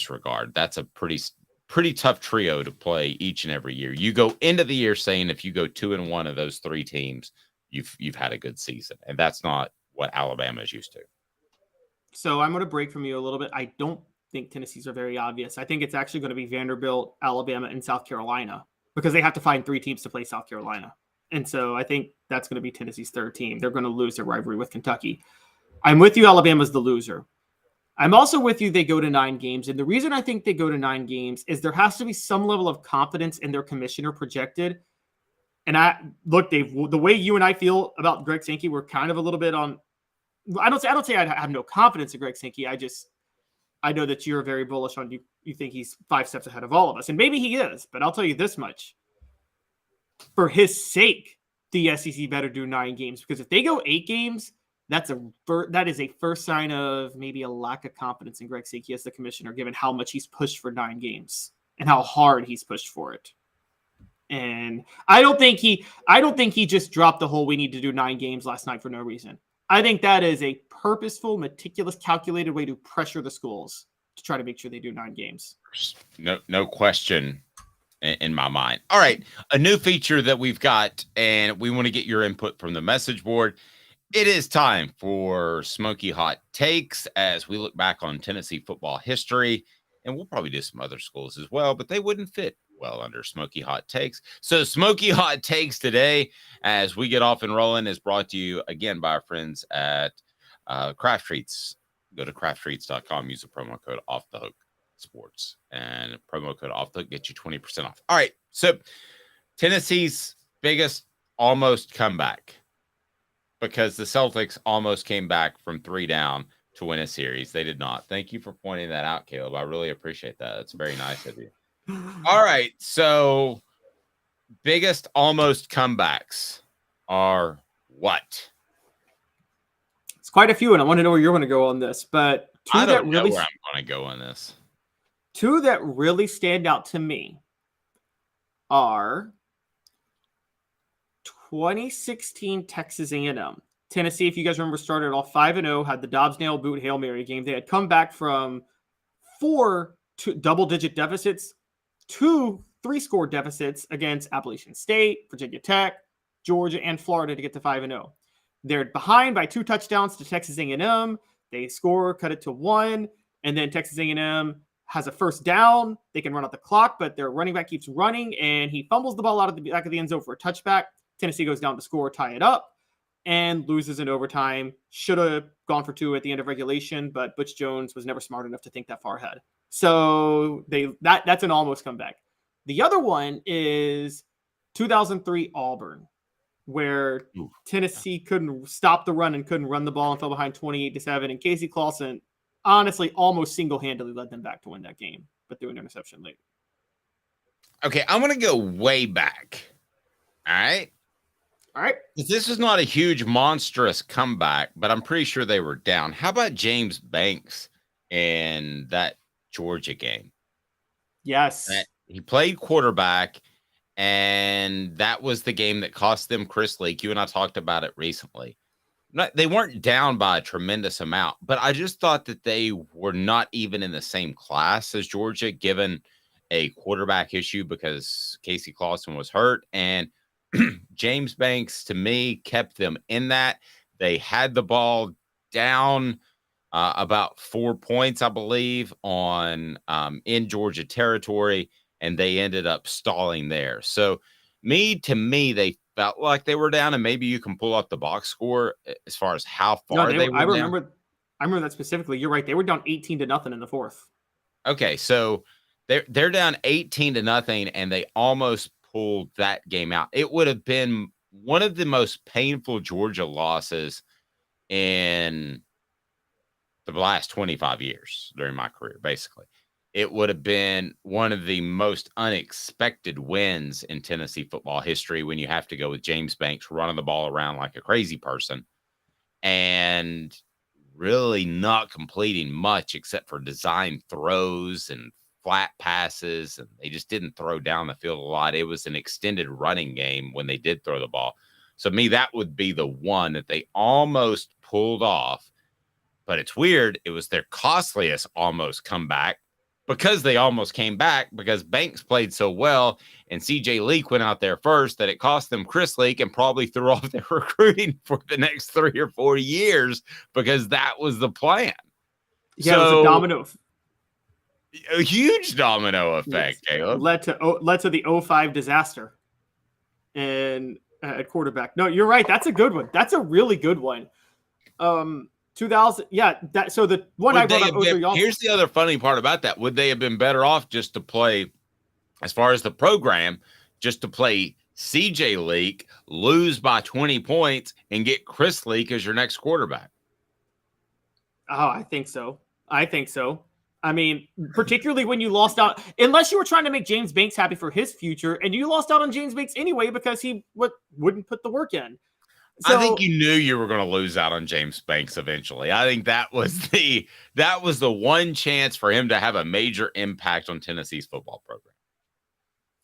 regard. That's a pretty tough trio to play each and every year. You go into the year saying if you go 2-1 of those 3 teams, you've had a good season, and that's not what Alabama is used to. So I'm going to break from you a little bit. I don't think Tennessee's are very obvious. I think it's actually going to be Vanderbilt, Alabama, and South Carolina because they have to find 3 teams to play South Carolina. And so I think that's going to be Tennessee's 3rd team. They're going to lose their rivalry with Kentucky. I'm with you. Alabama's the loser. I'm also with you. They go to 9 games. And the reason I think they go to 9 games is there has to be some level of confidence in their commissioner projected. And look, Dave, the way you and I feel about Greg Sankey, we're kind of a little bit on. I don't say I have no confidence in Greg Sankey. I know that you're very bullish on you think he's 5 steps ahead of all of us. And maybe he is, but I'll tell you this much. For his sake, the SEC better do 9 games because if they go 8 games, that is a first sign of maybe a lack of confidence in Greg Sankey as the commissioner, given how much he's pushed for 9 games and how hard he's pushed for it. And I don't think he just dropped the whole we need to do 9 games last night for no reason. I think that is a purposeful, meticulous, calculated way to pressure the schools to try to make sure they do 9 games. No question in my mind. All right. A new feature that we've got, and we want to get your input from the message board. It is time for Smoky Hot Takes as we look back on Tennessee football history, and we'll probably do some other schools as well, but they wouldn't fit well under Smoky Hot Takes. So Smoky Hot Takes today, as we get off and rolling, is brought to you again by our friends at Craft Treats. Go to crafttreats.com, use the promo code Off the Hook. Sports, and promo code off the hook get you 20% off. All right, so Tennessee's biggest almost comeback, because the Celtics almost came back from 3 down to win a series. They did not. Thank you for pointing that out, Caleb. I really appreciate that. It's very nice of you. All right, so biggest almost comebacks are what? It's quite a few, and I want to know where you're going to go on this. But I don't know where I'm going to go on this. 2 that really stand out to me are 2016 Texas A&M. Tennessee, if you guys remember, started off 5-0, had the Dobbs nail boot Hail Mary game. They had come back from 4 double-digit deficits, 2 3-score deficits against Appalachian State, Virginia Tech, Georgia, and Florida to get to 5-0. They're behind by 2 touchdowns to Texas A&M. They score, cut it to 1, and then Texas A&M has a first down. They can run out the clock, but their running back keeps running, and he fumbles the ball out of the back of the end zone for a touchback. Tennessee goes down to score, tie it up, and loses in overtime. Should have gone for 2 at the end of regulation, but Butch Jones was never smart enough to think that far ahead. So that's an almost comeback. The other one is 2003 Auburn, where Tennessee couldn't stop the run and couldn't run the ball and fell behind 28-7. And Casey Clausen honestly almost single-handedly led them back to win that game, but threw an interception late. Okay, I'm going to go way back. All right. This is not a huge, monstrous comeback, but I'm pretty sure they were down. How about James Banks in that Georgia game? Yes. He played quarterback, and that was the game that cost them Chris Leak. You and I talked about it recently. They weren't down by a tremendous amount, but I just thought that they were not even in the same class as Georgia, given a quarterback issue because Casey Clausen was hurt. And James Banks, to me, kept them in that. They had the ball down about 4 points, I believe, on in Georgia territory, and they ended up stalling there. So, to me, they felt like they were down, and maybe you can pull up the box score as far as how far they were down. I remember that specifically. You're right. They were down 18-0 in the fourth. Okay, so they're down 18-0, and they almost pulled that game out. It would have been one of the most painful Georgia losses in the last 25 years during my career, basically. It would have been one of the most unexpected wins in Tennessee football history when you have to go with James Banks running the ball around like a crazy person and really not completing much except for design throws and flat passes, and they just didn't throw down the field a lot. It was an extended running game when they did throw the ball. So that would be the one that they almost pulled off. But it's weird. It was their costliest almost comeback because they almost came back because Banks played so well and CJ Leak went out there first that it cost them Chris Leak and probably threw off their recruiting for the next 3 or 4 years because that was the plan. Yeah, so, it was a domino. A huge domino effect, Caleb. Led to the 05 disaster and at quarterback. No, you're right. That's a good one. That's a really good one. 2000. Yeah. So the one I brought up. Here's the other funny part about that. Would they have been better off just to play, as far as the program, just to play CJ Leak, lose by 20 points, and get Chris Leak as your next quarterback? Oh, I think so. I mean, particularly when you lost out, unless you were trying to make James Banks happy for his future, and you lost out on James Banks anyway because he wouldn't put the work in. So, I think you knew you were going to lose out on James Banks eventually. I think that was the one chance for him to have a major impact on Tennessee's football program.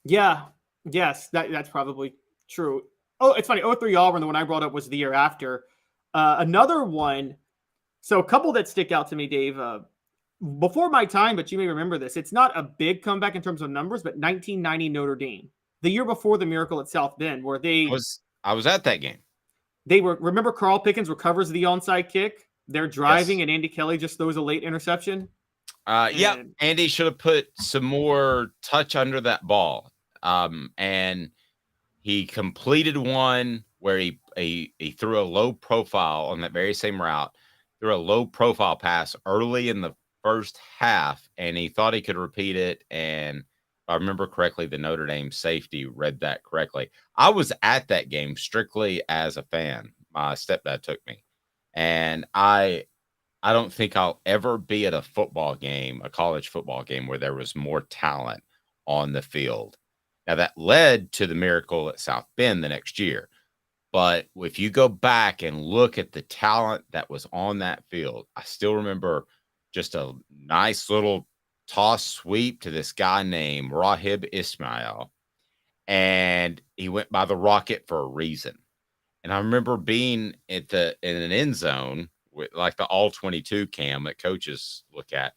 Yeah, yes, that's probably true. Oh, it's funny. 03 Auburn, the one I brought up was the year after. Another one. So a couple that stick out to me, Dave. Before my time, but you may remember this. It's not a big comeback in terms of numbers, but 1990 Notre Dame, the year before the miracle at South Bend, where I was at that game. Remember Carl Pickens recovers the onside kick. They're driving, and Andy Kelly just throws a late interception. Yeah, Andy should have put some more touch under that ball. And he completed one where he threw a low profile on that very same route, threw a low profile pass early in the first half, and he thought he could repeat it. And if I remember correctly, the Notre Dame safety read that correctly. I was at that game strictly as a fan. My stepdad took me, and I don't think I'll ever be at a football game, a college football game, where there was more talent on the field. Now, that led to the miracle at South Bend the next year. But if you go back and look at the talent that was on that field, I still remember just a nice little toss sweep to this guy named Rahib Ismail. And he went by the Rocket for a reason. And I remember being in an end zone with like the all 22 cam that coaches look at.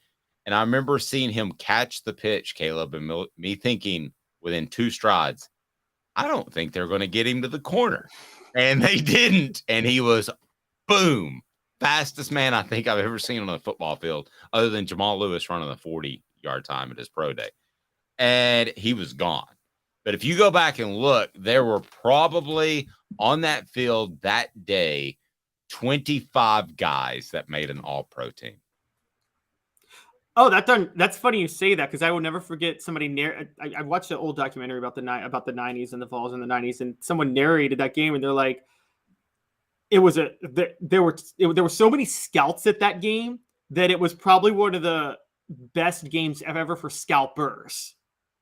And I remember seeing him catch the pitch, Caleb, and me thinking within 2 strides, I don't think they're going to get him to the corner. And they didn't. And he was, boom, fastest man I think I've ever seen on a football field, other than Jamal Lewis running the 40-yard time at his pro day. And he was gone. But if you go back and look, there were probably on that field that day 25 guys that made an all-pro team. Oh, that's funny you say that, because I will never forget somebody I watched an old documentary about the 90s and the Vols in the 90s, and someone narrated that game, and they're like, there were so many scouts at that game that it was probably one of the best games ever for scalpers,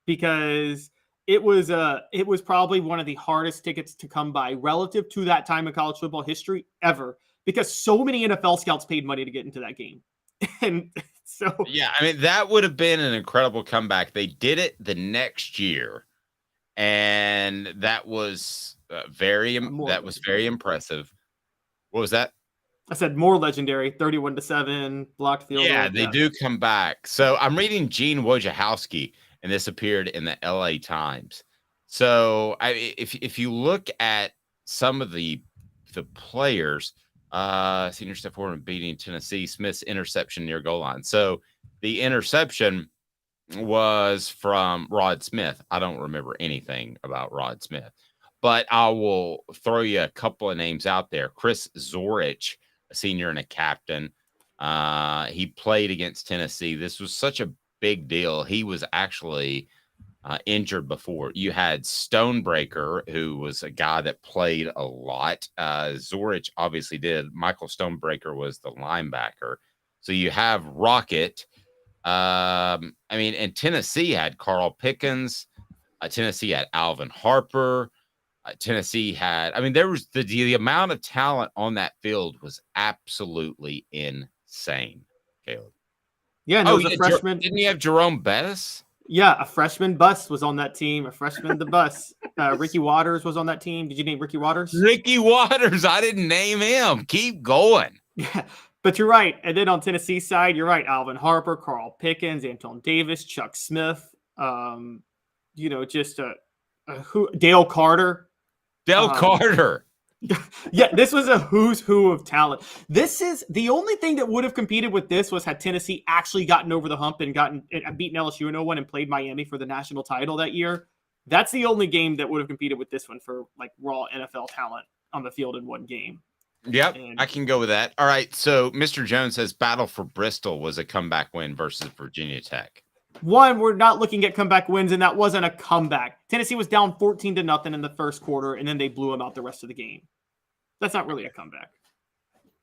because it was probably one of the hardest tickets to come by relative to that time in college football history ever, because so many NFL scouts paid money to get into that game. And so, yeah, I mean, that would have been an incredible comeback. They did it the next year, and that was very impressive. What was that? I said more legendary, 31-7 blocked field goal. Yeah, they do come back. So I'm reading Gene Wojciechowski, and this appeared in the LA Times. So if you look at some of the players, senior step forward beating Tennessee, Smith's interception near goal line. So the interception was from Rod Smith. I don't remember anything about Rod Smith, but I will throw you a couple of names out there. Chris Zorich, a senior and a captain. He played against Tennessee. This was such a big deal. He was actually injured before. You had Stonebreaker, who was a guy that played a lot. Zorich obviously did. Michael Stonebreaker was the linebacker. So you have Rocket. And Tennessee had Carl Pickens. Tennessee had Alvin Harper. Tennessee had, there was the amount of talent on that field was absolutely insane, Caleb. Yeah, and there was a freshman. Didn't he have Jerome Bettis? Yeah, a freshman bus was on that team. A freshman the bus. Ricky Waters was on that team. Did you name Ricky Waters? Ricky Waters. I didn't name him. Keep going. Yeah, but you're right. And then on Tennessee side, you're right. Alvin Harper, Carl Pickens, Anton Davis, Chuck Smith. Dale Carter. Carter. Yeah, this was a who's who of talent. This is the only thing that would have competed with this was had Tennessee actually gotten over the hump and beaten LSU in 01 and played Miami for the national title that year. That's the only game that would have competed with this one for like raw NFL talent on the field in one game. Yep, I can go with that. All right, so Mr. Jones says Battle for Bristol was a comeback win versus Virginia Tech. One, we're not looking at comeback wins, and that wasn't a comeback. Tennessee was down 14-0 in the first quarter, and then they blew them out the rest of the game. That's not really a comeback.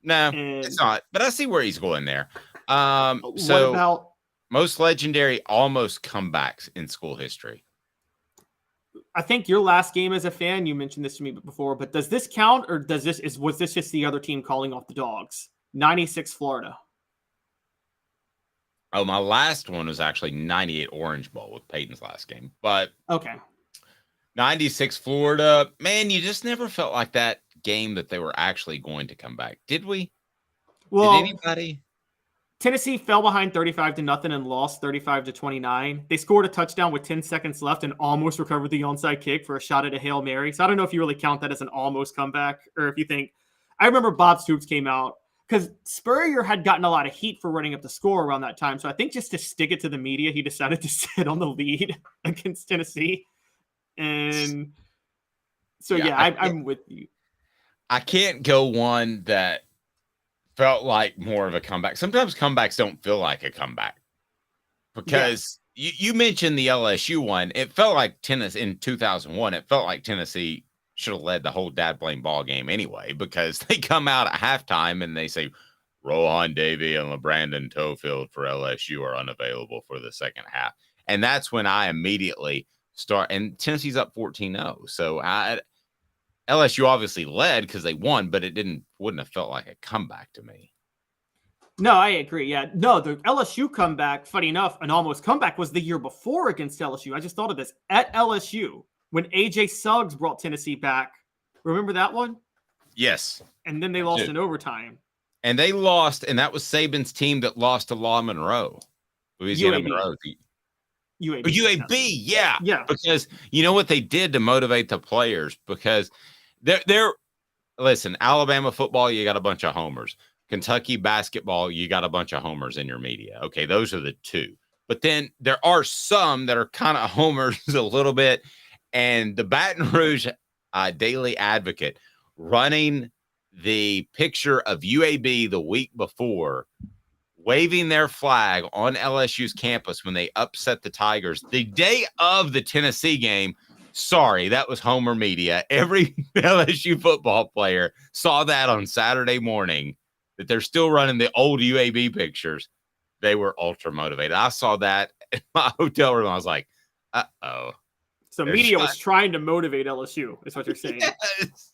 No, it's not. But I see where he's going there. What about most legendary almost comebacks in school history? I think your last game as a fan, you mentioned this to me before, but does this count, or was this just the other team calling off the dogs? 96 Florida. Oh, my last one was actually 98 Orange Bowl with Peyton's last game. But okay. 96 Florida, man, you just never felt like that game that they were actually going to come back. Did we? Well, did anybody? Tennessee fell behind 35-0 and lost 35-29. They scored a touchdown with 10 seconds left and almost recovered the onside kick for a shot at a Hail Mary. So I don't know if you really count that as an almost comeback, or if you think. I remember Bob Stoops came out because Spurrier had gotten a lot of heat for running up the score around that time. So I think just to stick it to the media, he decided to sit on the lead against Tennessee. And so, I'm with you. I can't go one that felt like more of a comeback. Sometimes comebacks don't feel like a comeback because you mentioned the LSU one. It felt like Tennessee in 2001. It felt like Tennessee should have led the whole dad blame ball game anyway, because they come out at halftime and they say Rohan Davey and LeBrandon Tofield for LSU are unavailable for the second half. And that's when I immediately start, and Tennessee's up 14-0. So LSU obviously led because they won, but wouldn't have felt like a comeback to me. No, I agree. Yeah. No, the LSU comeback, funny enough, an almost comeback was the year before against LSU. I just thought of this. At LSU, when AJ Suggs brought Tennessee back. Remember that one? Yes. And then they lost in overtime. And they lost, and that was Saban's team that lost to Law Monroe. Louisiana Monroe. UAB, yeah. Yeah. Because you know what they did to motivate the players? Because they're listen, Alabama football, you got a bunch of homers. Kentucky basketball, you got a bunch of homers in your media. Okay, those are the two. But then there are some that are kind of homers a little bit. And the Baton Rouge Daily Advocate running the picture of UAB the week before, waving their flag on LSU's campus when they upset the Tigers the day of the Tennessee game. Sorry, that was Homer media. Every LSU football player saw that on Saturday morning, that they're still running the old UAB pictures. They were ultra motivated. I saw that in my hotel room. I was like, uh-oh. So media was trying to motivate LSU, is what you're saying. Yes.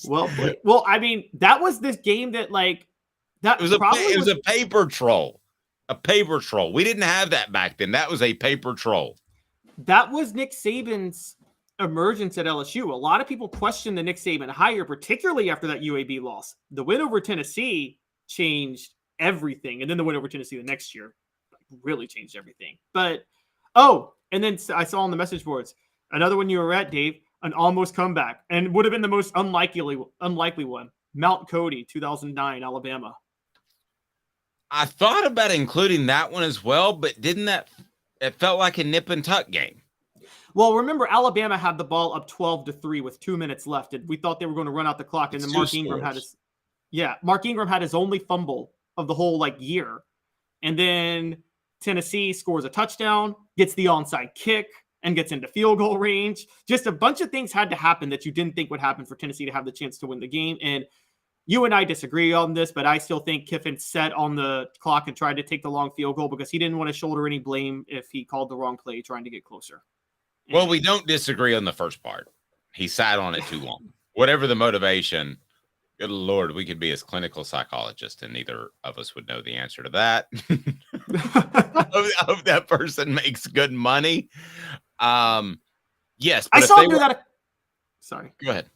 Well, I mean, that was this game that it was a paper troll. A paper troll. We didn't have that back then. That was a paper troll. That was Nick Saban's emergence at LSU. A lot of people questioned the Nick Saban hire, particularly after that UAB loss. The win over Tennessee changed everything. And then the win over Tennessee the next year really changed everything. But, and then I saw on the message boards, another one you were at, Dave, an almost comeback, and would have been the most unlikely one. Mount Cody, 2009, Alabama. I thought about including that one as well, but it felt like a nip and tuck game. Well, remember, Alabama had the ball up 12-3 with 2 minutes left, and we thought they were going to run out the clock. And then Mark Ingram had his only fumble of the whole year. And then Tennessee scores a touchdown, gets the onside kick, and gets into field goal range. Just a bunch of things had to happen that you didn't think would happen for Tennessee to have the chance to win the game. And you and I disagree on this, but I still think Kiffin sat on the clock and tried to take the long field goal because he didn't want to shoulder any blame if he called the wrong play trying to get closer. Well, we don't disagree on the first part. He sat on it too long. Whatever the motivation, good Lord, we could be as clinical psychologists, and neither of us would know the answer to that. I hope that person makes good money. Yes, but I saw him do that. Sorry. Go ahead.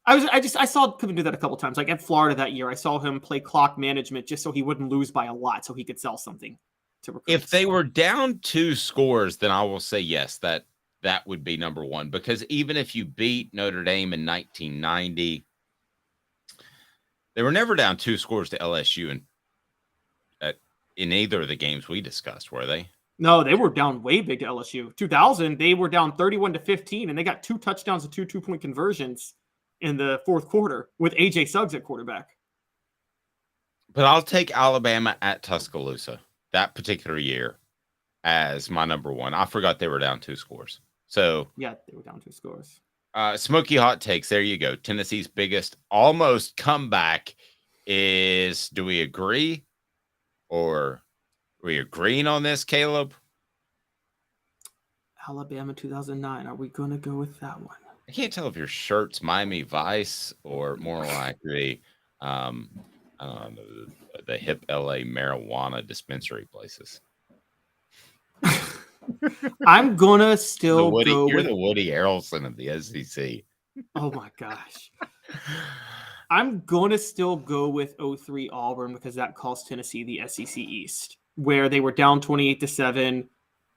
I saw Kiffin do that a couple times. Like at Florida that year, I saw him play clock management just so he wouldn't lose by a lot, so he could sell something to recruits. If they were down 2 scores, then I will say yes, that would be number one. Because even if you beat Notre Dame in 1990, they were never down 2 scores to LSU in either of the games we discussed, were they? No, they were down way big to LSU. 2000, they were down 31-15, and they got 2 touchdowns and 2 2-point conversions in the fourth quarter with AJ Suggs at quarterback. But I'll take Alabama at Tuscaloosa that particular year as my number one. I forgot they were down 2 scores. So yeah, they were down 2 scores. Smoky hot takes. There you go. Tennessee's biggest almost comeback is, do we agree? Or are we agreeing on this, Caleb? Alabama 2009. Are we going to go with that one? I can't tell if your shirt's Miami Vice or more likely, I don't know, the hip LA marijuana dispensary places. I'm going to still go You're with... the Woody Harrelson of the SEC. Oh, my gosh. I'm going to still go with 03 Auburn because that cost Tennessee the SEC East, where they were down 28-7.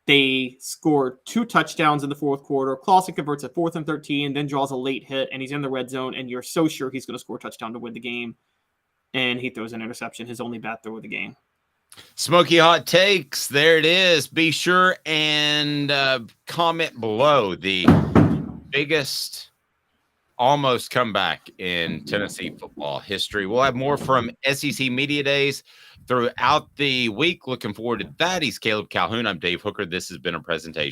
They scored 2 touchdowns in the fourth quarter. Clausen converts a 4th and 13, then draws a late hit, and he's in the red zone, and you're so sure he's going to score a touchdown to win the game. And he throws an interception, his only bad throw of the game. Smoky hot takes. There it is. Be sure and comment below the biggest almost comeback in Tennessee football history. We'll have more from SEC Media Days throughout the week. Looking forward to that. He's Caleb Calhoun. I'm Dave Hooker. This has been a presentation